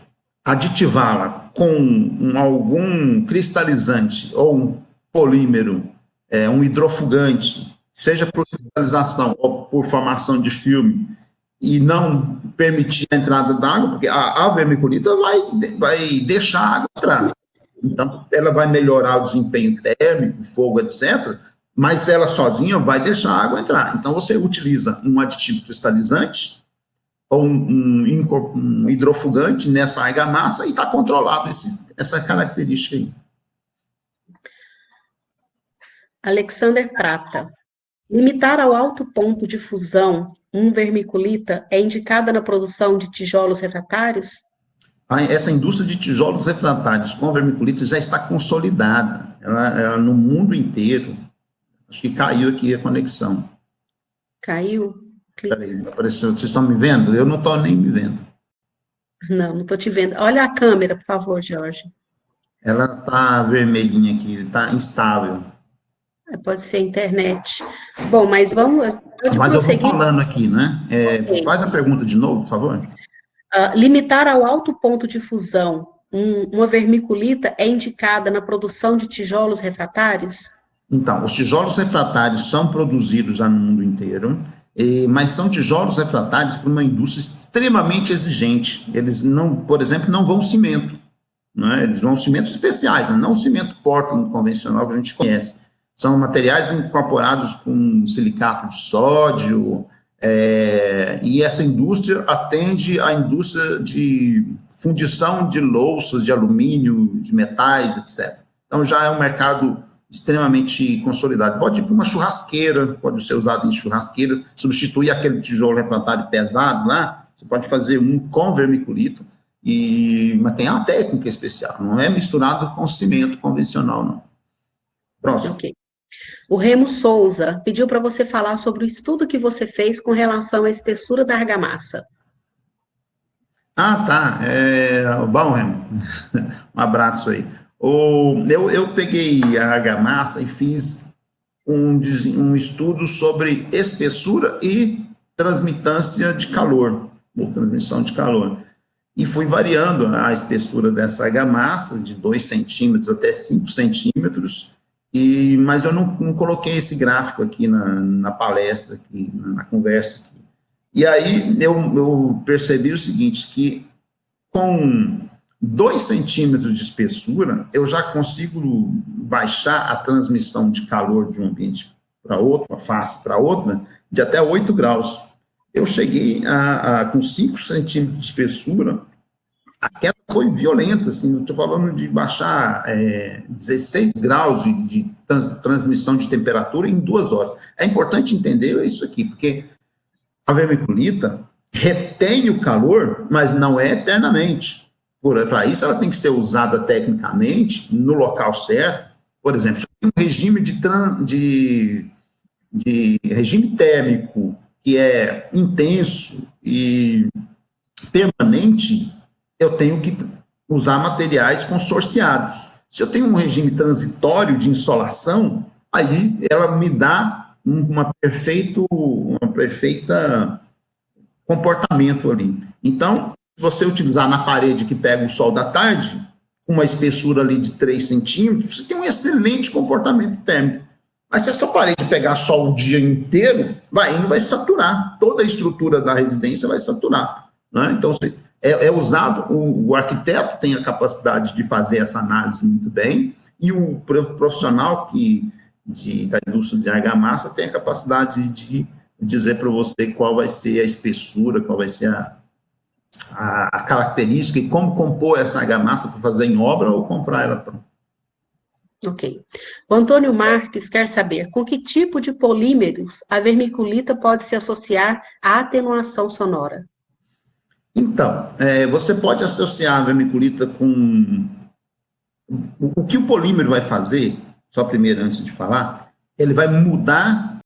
aditivá-la com algum cristalizante ou um polímero, um hidrofugante, seja por cristalização ou por formação de filme, e não permitir a entrada d'água, porque a vermiculita vai deixar a água entrar. Então, ela vai melhorar o desempenho térmico, fogo, etc., mas ela sozinha vai deixar a água entrar. Então, você utiliza um aditivo cristalizante ou um hidrofugante nessa argamassa e está controlado essa característica aí. Alexander Prata. Limitar ao alto ponto de fusão um vermiculita é indicada na produção de tijolos refratários? Essa indústria de tijolos refratários com vermiculita já está consolidada. Ela no mundo inteiro. Acho que caiu aqui a conexão. Caiu? Peraí, apareceu. Vocês estão me vendo? Eu não estou nem me vendo. Não estou te vendo. Olha a câmera, por favor, Jorge. Ela está vermelhinha aqui, está instável. Pode ser internet. Bom, mas vamos... Mas eu vou falando aqui, né? Okay. Faz a pergunta de novo, por favor. Limitar ao alto ponto de fusão uma vermiculita é indicada na produção de tijolos refratários? Então, os tijolos refratários são produzidos já no mundo inteiro, mas são tijolos refratários para uma indústria extremamente exigente. Eles não, por exemplo, não vão cimento, né? Eles vão cimentos especiais, não cimento Portland convencional que a gente conhece. São materiais incorporados com silicato de sódio, e essa indústria atende à indústria de fundição de louças, de alumínio, de metais, etc. Então, já é um mercado extremamente consolidado. Pode ir para uma churrasqueira, pode ser usado em churrasqueiras, substituir aquele tijolo refratário pesado lá, você pode fazer um com vermiculita, mas tem uma técnica especial, não é misturado com cimento convencional, não. Próximo. Ok. O Remo Souza pediu para você falar sobre o estudo que você fez com relação à espessura da argamassa. Ah, tá. Bom, Remo, um abraço aí. Eu peguei a argamassa e fiz um estudo sobre espessura e transmitância de calor, ou transmissão de calor. E fui variando a espessura dessa argamassa, de 2 centímetros até 5 centímetros, mas eu não coloquei esse gráfico aqui na palestra, aqui, na conversa. Aqui. E aí eu percebi o seguinte, que com 2 centímetros de espessura, eu já consigo baixar a transmissão de calor de um ambiente para outro, uma face para outra, de até 8 graus. Eu cheguei com 5 centímetros de espessura, a queda foi violenta, assim, eu estou falando de baixar 16 graus de transmissão de temperatura em 2 horas. É importante entender isso aqui, porque a vermiculita retém o calor, mas não é eternamente. Para isso, ela tem que ser usada tecnicamente no local certo. Por exemplo, se eu tenho um regime de regime térmico que é intenso e permanente, eu tenho que usar materiais consorciados. Se eu tenho um regime transitório de insolação, aí ela me dá uma perfeita comportamento ali. Então, se você utilizar na parede que pega o sol da tarde, uma espessura ali de 3 centímetros, você tem um excelente comportamento térmico. Mas se essa parede pegar sol o dia inteiro, vai saturar. Toda a estrutura da residência vai saturar. Né? Então, é usado, o arquiteto tem a capacidade de fazer essa análise muito bem, e o profissional da indústria de argamassa tem a capacidade de dizer para você qual vai ser a espessura, qual vai ser a característica e como compor essa argamassa para fazer em obra ou comprar ela pronta. Ok. O Antônio Marques quer saber com que tipo de polímeros a vermiculita pode se associar à atenuação sonora. Então, você pode associar a vermiculita com... O que o polímero vai fazer, só primeiro antes de falar, ele vai mudar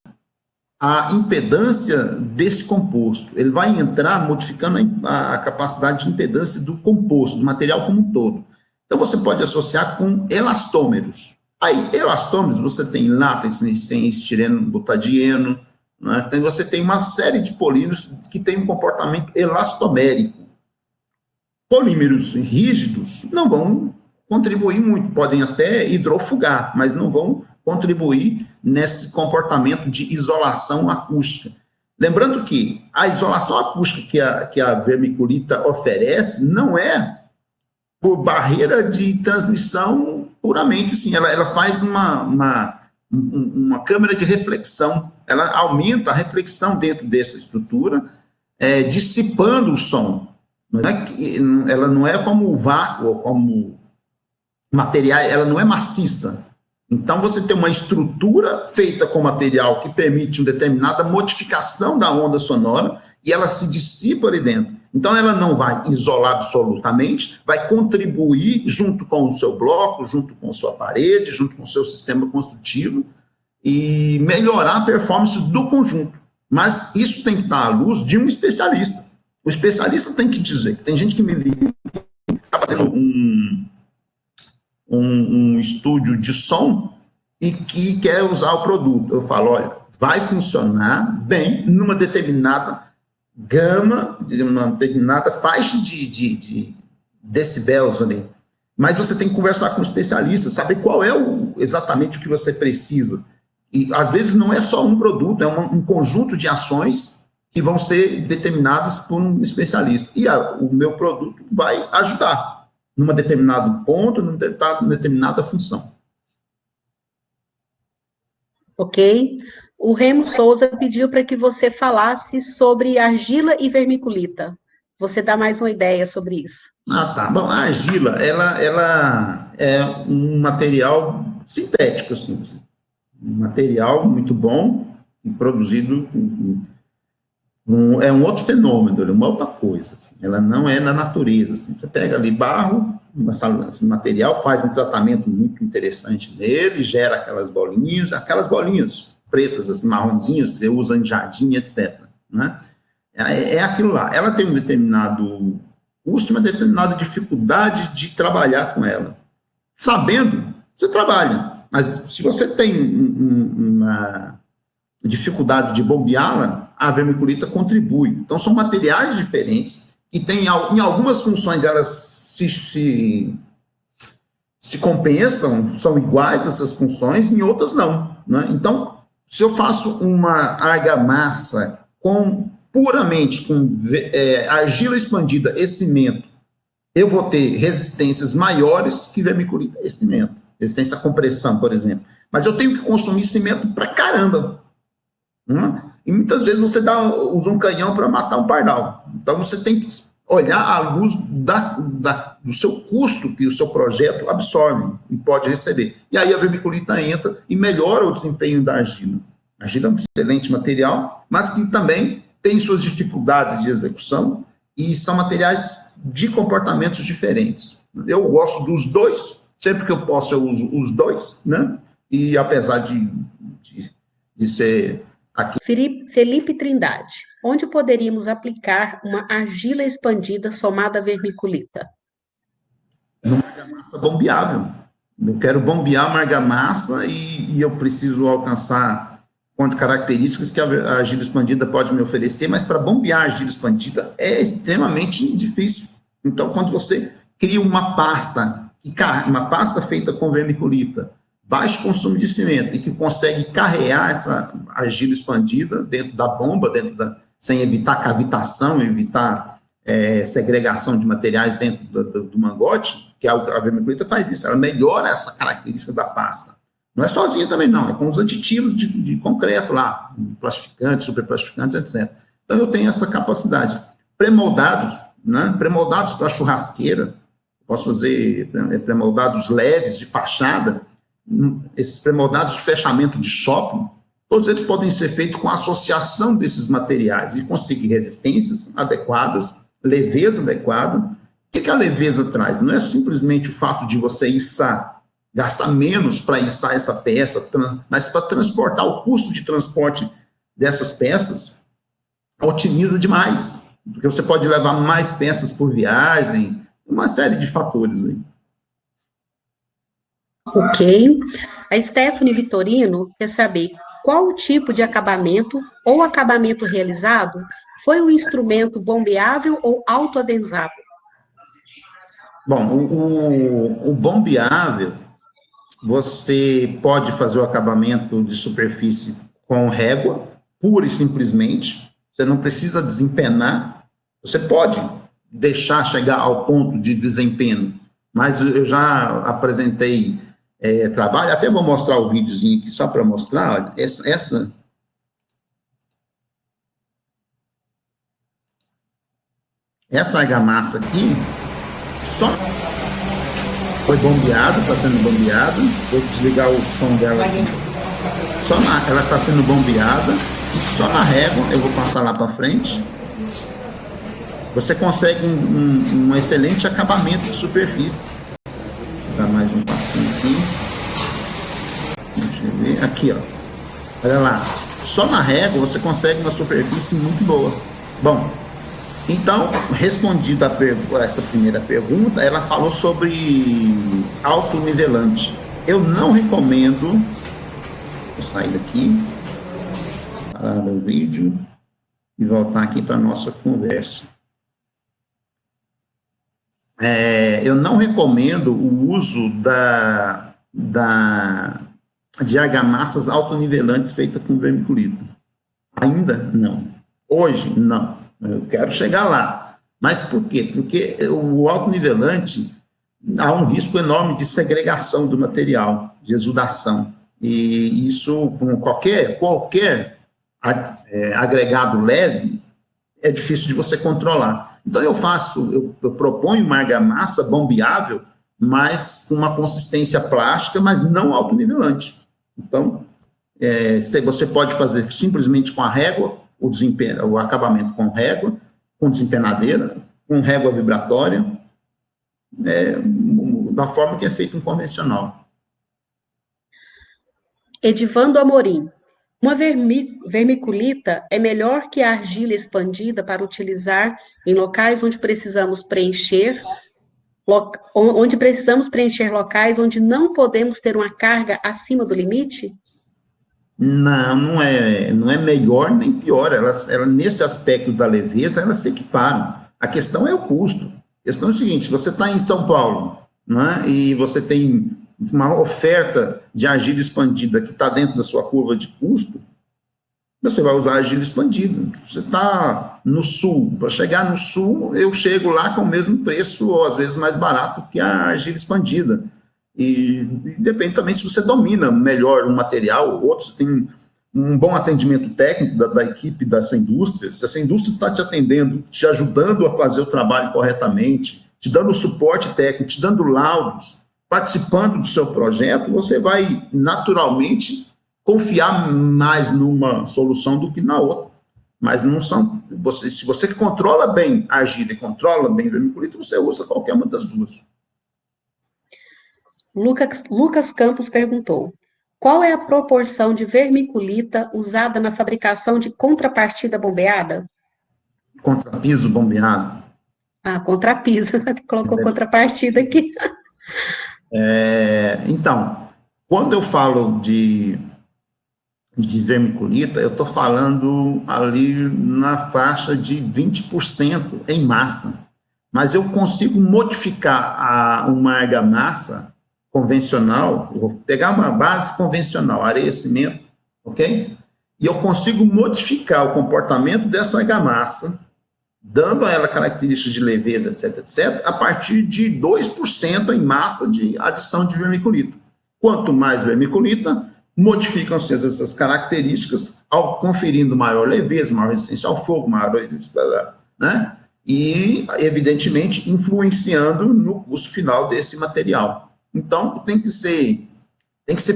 a impedância desse composto. Ele vai entrar modificando a capacidade de impedância do composto, do material como um todo. Então, você pode associar com elastômeros. Aí, elastômeros, você tem látex, tem estireno, butadieno, né? Então, você tem uma série de polímeros que têm um comportamento elastomérico. Polímeros rígidos não vão contribuir muito, podem até hidrofugar, mas não vão contribuir nesse comportamento de isolação acústica. Lembrando que a isolação acústica que a vermiculita oferece não é por barreira de transmissão puramente, assim, ela faz uma câmara de reflexão, ela aumenta a reflexão dentro dessa estrutura, dissipando o som. Ela não é como o vácuo, ou como material, ela não é maciça. Então, você tem uma estrutura feita com material que permite uma determinada modificação da onda sonora e ela se dissipa ali dentro. Então, ela não vai isolar absolutamente, vai contribuir junto com o seu bloco, junto com a sua parede, junto com o seu sistema construtivo e melhorar a performance do conjunto. Mas isso tem que estar à luz de um especialista. O especialista tem que dizer. Tem gente que me liga, está fazendo um estúdio de som e que quer usar o produto. Eu falo, olha, vai funcionar bem numa determinada gama, numa determinada faixa de decibéis ali. Mas você tem que conversar com o especialista, saber qual é exatamente o que você precisa. E, às vezes, não é só um produto, é um conjunto de ações que vão ser determinadas por um especialista. E o meu produto vai ajudar numa determinado ponto, numa determinada função. Ok. O Remo Souza pediu para que você falasse sobre argila e vermiculita. Você dá mais uma ideia sobre isso? Tá. Bom, a argila, ela é um material sintético, assim, um material muito bom e produzido... É um outro fenômeno, é uma outra coisa. Assim. Ela não é na natureza. Assim. Você pega ali barro, material, faz um tratamento muito interessante nele, gera aquelas bolinhas pretas, assim, marronzinhas, que você usa em jardim, etc. Né? É aquilo lá. Ela tem um determinado custo, uma determinada dificuldade de trabalhar com ela. Sabendo, você trabalha. Mas se você tem uma dificuldade de bombeá-la, a vermiculita contribui. Então, são materiais diferentes que têm, em algumas funções, elas se compensam, são iguais essas funções, em outras não. Né? Então, se eu faço uma argamassa puramente com argila expandida e cimento, eu vou ter resistências maiores que vermiculita e cimento. Resistência à compressão, por exemplo. Mas eu tenho que consumir cimento pra caramba. E muitas vezes você usa um canhão para matar um pardal. Então, você tem que olhar à luz do seu custo que o seu projeto absorve e pode receber. E aí a vermiculita entra e melhora o desempenho da argila. A argila é um excelente material, mas que também tem suas dificuldades de execução e são materiais de comportamentos diferentes. Eu gosto dos dois, sempre que eu posso eu uso os dois, né? E apesar de ser... Aqui. Felipe Trindade, onde poderíamos aplicar uma argila expandida somada à vermiculita? Numa argamassa bombeável. Eu quero bombear uma argamassa e eu preciso alcançar características que a argila expandida pode me oferecer, mas para bombear a argila expandida é extremamente difícil. Então, quando você cria uma pasta feita com vermiculita, baixo consumo de cimento e que consegue carrear essa argila expandida dentro da bomba, sem evitar cavitação, evitar segregação de materiais dentro do mangote, que a vermiculita faz isso, ela melhora essa característica da pasta. Não é sozinha também, não, é com os aditivos de concreto lá, plastificantes, superplastificantes, etc. Então, eu tenho essa capacidade. Pré-moldados, né? Pré-moldados para churrasqueira, posso fazer pré-moldados leves de fachada, esses pré-moldados de fechamento de shopping, todos eles podem ser feitos com a associação desses materiais e conseguir resistências adequadas leveza adequada. O que a leveza traz? Não é simplesmente o fato de você içar, gastar menos para içar essa peça, mas para transportar o custo de transporte dessas peças, otimiza demais, porque você pode levar mais peças por viagem, uma série de fatores aí. Ok. A Stephanie Vitorino quer saber qual o tipo de acabamento ou acabamento realizado foi o instrumento bombeável ou autoadensável? Bom, o bombeável, você pode fazer o acabamento de superfície com régua, pura e simplesmente, você não precisa desempenar, você pode deixar chegar ao ponto de desempenho, mas eu já apresentei trabalho, até vou mostrar o videozinho aqui só para mostrar, olha, essa argamassa aqui, só foi bombeado, está sendo bombeado, vou desligar o som dela aqui, ela está sendo bombeada, e só na régua, eu vou passar lá para frente, você consegue um excelente acabamento de superfície. Vou dar mais um passinho aqui. Deixa eu ver. Aqui, ó. Olha lá. Só na régua você consegue uma superfície muito boa. Bom, então, respondida essa primeira pergunta, ela falou sobre autonivelante. Eu não recomendo... Vou sair daqui, parar o vídeo e voltar aqui para a nossa conversa. Eu não recomendo o uso de argamassas autonivelantes feitas com vermiculita. Ainda não. Hoje, não. Eu quero chegar lá. Mas por quê? Porque o autonivelante há um risco enorme de segregação do material, de exudação. E isso, com qualquer agregado leve, é difícil de você controlar. Então, eu proponho uma argamassa bombeável, mas com uma consistência plástica, mas não autonivelante. Então, você pode fazer simplesmente com a régua, o acabamento com régua, com desempenadeira, com régua vibratória, da forma que é feito um convencional. Edivando Amorim. Uma vermiculita é melhor que a argila expandida para utilizar em locais onde precisamos preencher locais onde não podemos ter uma carga acima do limite? Não é melhor nem pior. Elas, nesse aspecto da leveza, elas se equiparam. A questão é o custo. A questão é o seguinte: se você está em São Paulo, né, e você tem uma oferta de argila expandida que está dentro da sua curva de custo, você vai usar argila expandida. Você está no sul, para chegar no sul, eu chego lá com o mesmo preço, ou às vezes mais barato que a argila expandida. E depende também se você domina melhor um material, outros têm um bom atendimento técnico da equipe dessa indústria. Se essa indústria está te atendendo, te ajudando a fazer o trabalho corretamente, te dando suporte técnico, te dando laudos, participando do seu projeto, você vai naturalmente confiar mais numa solução do que na outra. Mas não são... se você controla bem a argila e controla bem o vermiculita, você usa qualquer uma das duas. Lucas Campos perguntou: qual é a proporção de vermiculita usada na fabricação de contrapartida bombeada? Contrapiso bombeado. Contrapiso. Colocou contrapartida aqui. Então, quando eu falo de vermiculita, eu estou falando ali na faixa de 20% em massa. Mas eu consigo modificar uma argamassa convencional, eu vou pegar uma base convencional, areia, cimento, ok? E eu consigo modificar o comportamento dessa argamassa, dando a ela características de leveza, etc., etc., a partir de 2% em massa de adição de vermiculita. Quanto mais vermiculita, modificam-se essas características, conferindo maior leveza, maior resistência ao fogo, maior resistência, né? E, evidentemente, influenciando no custo final desse material. Então, tem que ser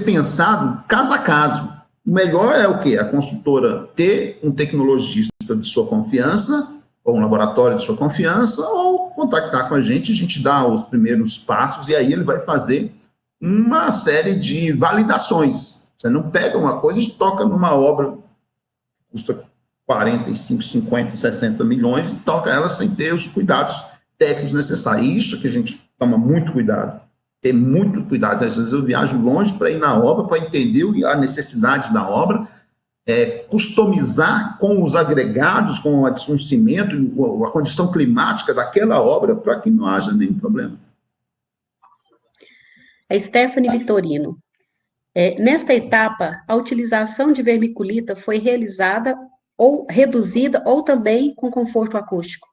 pensado caso a caso. O melhor é o quê? A construtora ter um tecnologista de sua confiança ou um laboratório de sua confiança, ou contactar com a gente dá os primeiros passos, e aí ele vai fazer uma série de validações. Você não pega uma coisa e toca numa obra que custa 45, 50, 60 milhões e toca ela sem ter os cuidados técnicos necessários. Isso que a gente toma muito cuidado. Ter muito cuidado. Às vezes eu viajo longe para ir na obra, para entender a necessidade da obra, customizar com os agregados, com o cimento, a condição climática daquela obra, para que não haja nenhum problema. A Stephanie Vitorino. Nesta etapa, a utilização de vermiculita foi realizada ou reduzida, ou também com conforto acústico?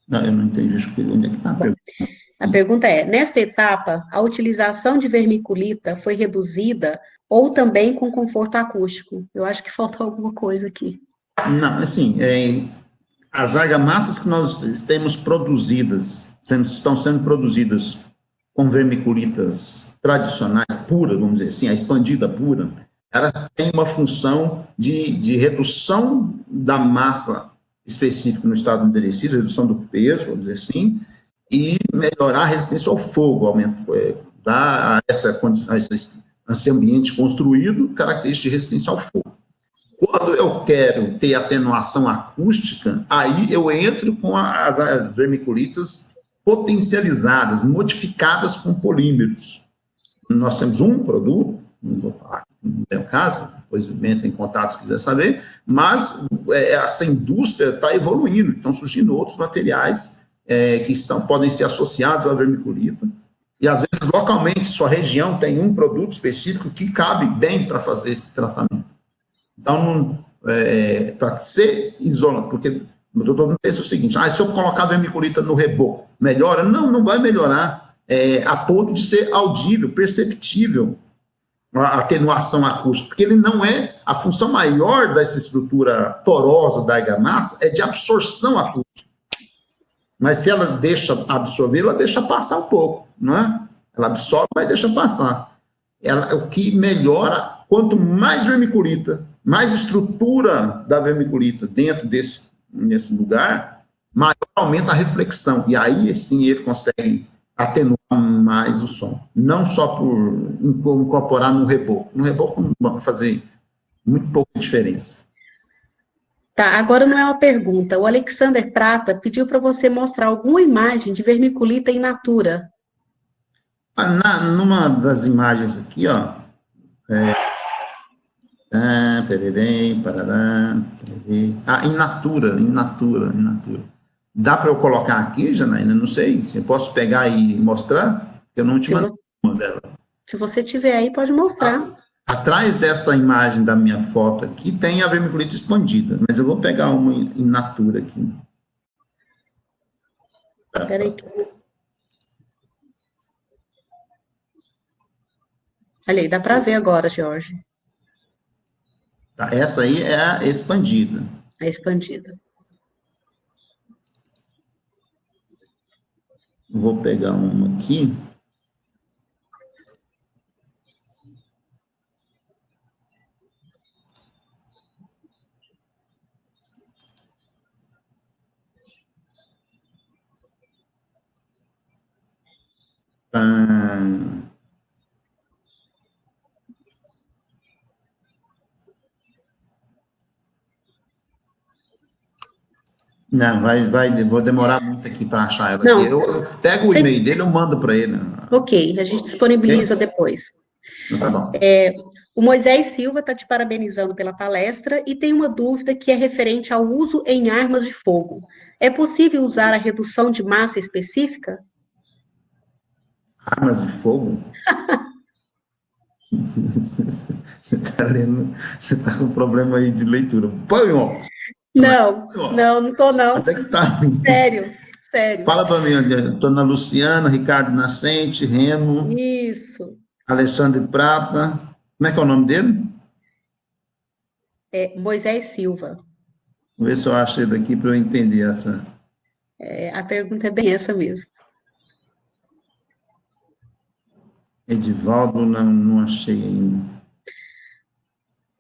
Não, eu não entendi onde é que está a pergunta. A pergunta é, nesta etapa, a utilização de vermiculita foi reduzida ou também com conforto acústico? Eu acho que faltou alguma coisa aqui. Não, assim, as argamassas que nós temos produzidas, estão sendo produzidas com vermiculitas tradicionais, puras, vamos dizer assim, a expandida pura, elas têm uma função de redução da massa específica no estado envelhecido, redução do peso, vamos dizer assim, e melhorar a resistência ao fogo, dar a esse ambiente construído característica de resistência ao fogo. Quando eu quero ter atenuação acústica, aí eu entro com as vermiculitas potencializadas, modificadas com polímeros. Nós temos um produto, não vou falar, não tem o caso, depois entra em contato se quiser saber, mas essa indústria está evoluindo, estão surgindo outros materiais que podem ser associados à vermiculita, e às vezes localmente, sua região tem um produto específico que cabe bem para fazer esse tratamento. Então, para ser isolado, porque o doutor pensa o seguinte, se eu colocar vermiculita no reboco, melhora? Não, não vai melhorar a ponto de ser audível, perceptível a atenuação acústica, porque ele não a função maior dessa estrutura porosa da argamassa é de absorção acústica. Mas se ela deixa absorver, ela deixa passar um pouco, não é? Ela absorve, mas deixa passar. O que melhora, quanto mais vermiculita, mais estrutura da vermiculita dentro nesse lugar, maior aumenta a reflexão. E aí, sim, ele consegue atenuar mais o som. Não só por incorporar no reboco. No reboco não vai fazer muito pouca diferença. Tá, agora não é uma pergunta. O Alexander Prata pediu para você mostrar alguma imagem de vermiculita in natura. Numa das imagens aqui, ó, in natura. Dá para eu colocar aqui, Janaína? Não sei, se eu posso pegar e mostrar? Eu não te mandei uma dela. Se você tiver aí, pode mostrar. Atrás dessa imagem da minha foto aqui, tem a vermiculita expandida, mas eu vou pegar uma in natura aqui. Espera aí. Olha aí, dá para ver agora, Jorge. Tá, essa aí é a expandida. A expandida. Vou pegar uma aqui. Não, vou demorar muito aqui para achar ela aqui. Eu pego o e-mail dele, eu mando para ele. Ok, a gente disponibiliza depois. Tá bom. O Moisés Silva está te parabenizando pela palestra e tem uma dúvida que é referente ao uso em armas de fogo. É possível usar a redução de massa específica? Armas de fogo? Você está lendo, você está com problema aí de leitura. Põe o óculos. Não estou não. Até que tá. Sério. Fala para mim, dona Luciana, Ricardo Nascente, Remo. Isso. Alexandre Prata. Como é que é o nome dele? Moisés Silva. Vou ver se eu acho ele aqui para eu entender essa. A pergunta é bem essa mesmo. Edivaldo, não achei ainda.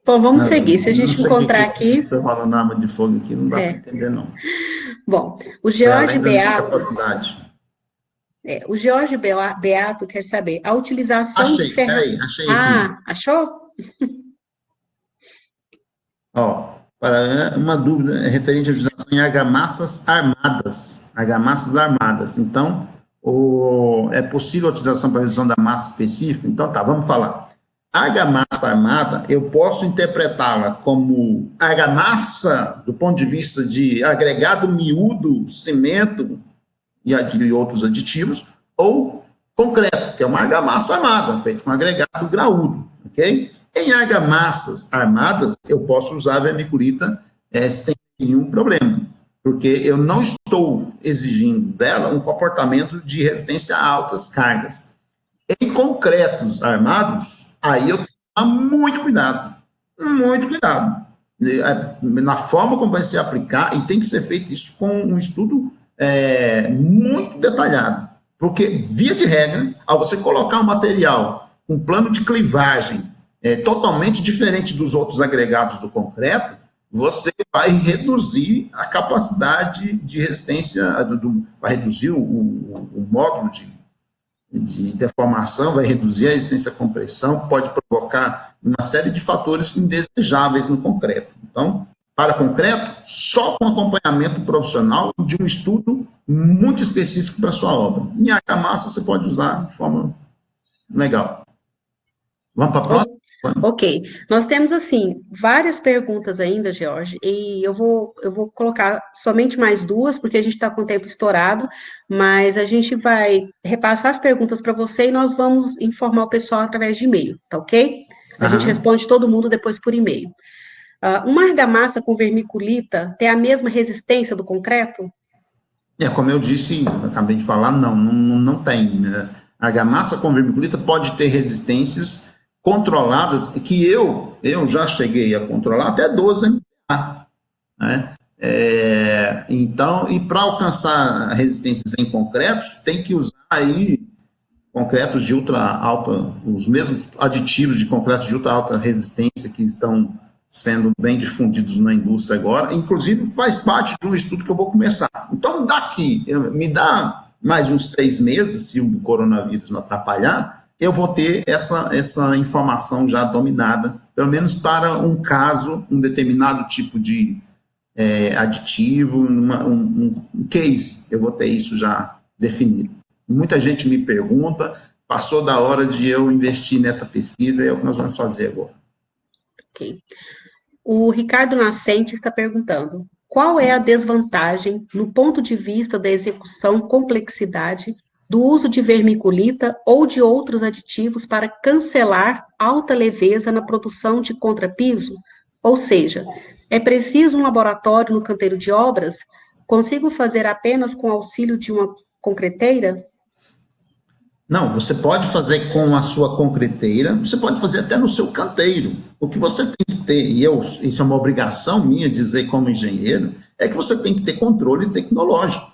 Bom, vamos Não, seguir. Se a não gente sei o que encontrar que você aqui. está falando, arma de fogo aqui, não dá para É, entender, não. bom, o Vai George além da minha Beato, capacidade. Beato quer saber a utilização de Achei, ferramentas. peraí, achei aqui. Ah, achou? Ó, para uma dúvida referente à utilização em argamassas armadas. Argamassas armadas. Então, é possível a utilização para redução da massa específica? Então, tá, vamos falar. Argamassa armada, eu posso interpretá-la como argamassa do ponto de vista de agregado miúdo, cimento e outros aditivos, ou concreto, que é uma argamassa armada, feita com agregado graúdo, ok? Em argamassas armadas, eu posso usar a vermiculita sem nenhum problema, porque eu não estou exigindo dela um comportamento de resistência a altas cargas. Em concretos armados, aí eu tenho que tomar muito cuidado, muito cuidado. Na forma como vai se aplicar, e tem que ser feito isso com um estudo muito detalhado. Porque, via de regra, ao você colocar um material com um plano de clivagem totalmente diferente dos outros agregados do concreto, você vai reduzir a capacidade de resistência, vai reduzir o módulo de deformação, vai reduzir a resistência à compressão, pode provocar uma série de fatores indesejáveis no concreto. Então, para concreto, só com acompanhamento profissional de um estudo muito específico para a sua obra. Em argamassa, você pode usar de forma legal. Vamos para a próxima? Ok, nós temos assim várias perguntas ainda, George, e eu vou colocar somente mais duas, porque a gente está com o tempo estourado, mas a gente vai repassar as perguntas para você e nós vamos informar o pessoal através de e-mail, tá ok? A gente Aham. responde todo mundo depois por e-mail. Uma argamassa com vermiculita tem a mesma resistência do concreto? Como eu disse, acabei de falar, não tem. Né? A argamassa com vermiculita pode ter resistências controladas, que eu já cheguei a controlar até 12 MPa. Né? Então, e para alcançar resistências em concretos, tem que usar aí concretos de ultra alta, os mesmos aditivos de concretos de ultra alta resistência que estão sendo bem difundidos na indústria agora, inclusive faz parte de um estudo que eu vou começar. Então, daqui, me dá mais uns 6 meses, se o coronavírus não atrapalhar, eu vou ter essa informação já dominada, pelo menos para um caso, um determinado tipo de aditivo, um case, eu vou ter isso já definido. Muita gente me pergunta, passou da hora de eu investir nessa pesquisa, é o que nós vamos fazer agora. Ok. O Ricardo Nascente está perguntando: qual é a desvantagem, no ponto de vista da execução complexidade, do uso de vermiculita ou de outros aditivos para cancelar alta leveza na produção de contrapiso? Ou seja, é preciso um laboratório no canteiro de obras? Consigo fazer apenas com auxílio de uma concreteira? Não, você pode fazer com a sua concreteira, você pode fazer até no seu canteiro. O que você tem que ter, isso é uma obrigação minha dizer como engenheiro, é que você tem que ter controle tecnológico.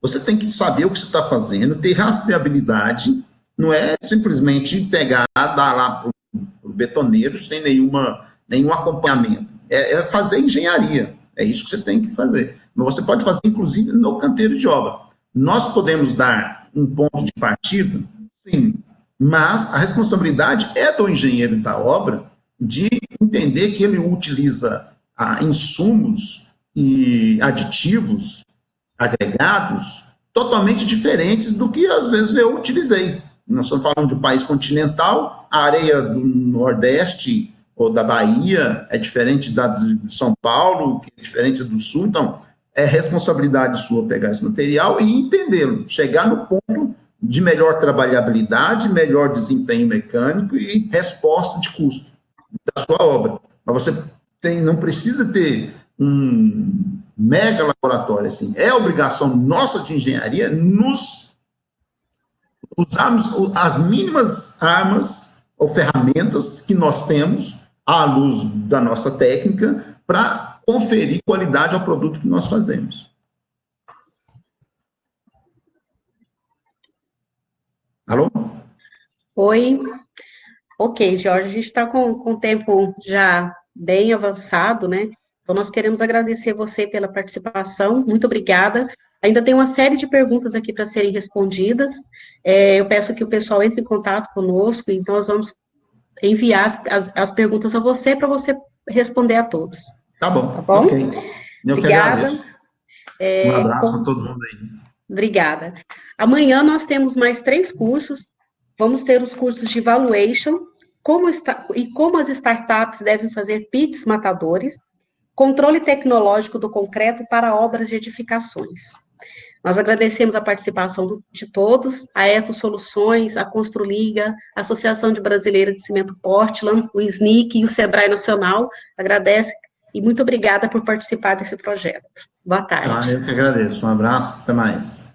Você tem que saber o que você está fazendo, ter rastreabilidade, não é simplesmente pegar, dar lá para o betoneiro sem nenhum acompanhamento. É fazer engenharia, é isso que você tem que fazer. Mas você pode fazer, inclusive, no canteiro de obra. Nós podemos dar um ponto de partida. Sim, mas a responsabilidade é do engenheiro da obra de entender que ele utiliza insumos e aditivos agregados totalmente diferentes do que às vezes eu utilizei. Nós estamos falando de um país continental, a areia do Nordeste ou da Bahia é diferente da de São Paulo, que é diferente do Sul, então é responsabilidade sua pegar esse material e entendê-lo, chegar no ponto de melhor trabalhabilidade, melhor desempenho mecânico e resposta de custo da sua obra. Mas você não precisa ter um mega laboratório assim. É obrigação nossa de engenharia nos usarmos as mínimas armas ou ferramentas que nós temos à luz da nossa técnica para conferir qualidade ao produto que nós fazemos. Alô? Oi. Ok, Jorge, a gente está com o tempo já bem avançado, né? Então, nós queremos agradecer você pela participação, muito obrigada. Ainda tem uma série de perguntas aqui para serem respondidas. Eu peço que o pessoal entre em contato conosco, então nós vamos enviar as perguntas a você para você responder a todos. Tá Tá bom, bom? ok. Eu que Obrigada. agradeço. Um abraço para todo mundo aí. Obrigada. Amanhã nós temos mais 3 cursos. Vamos ter os cursos de Valuation, como as startups devem fazer PITs matadores, controle tecnológico do concreto para obras de edificações. Nós agradecemos a participação de todos, a Eto Soluções, a Construliga, a Associação de Brasileira de Cimento Portland, o SNIC e o Sebrae Nacional. Agradece e muito obrigada por participar desse projeto. Boa tarde. Eu que agradeço. Um abraço, até mais.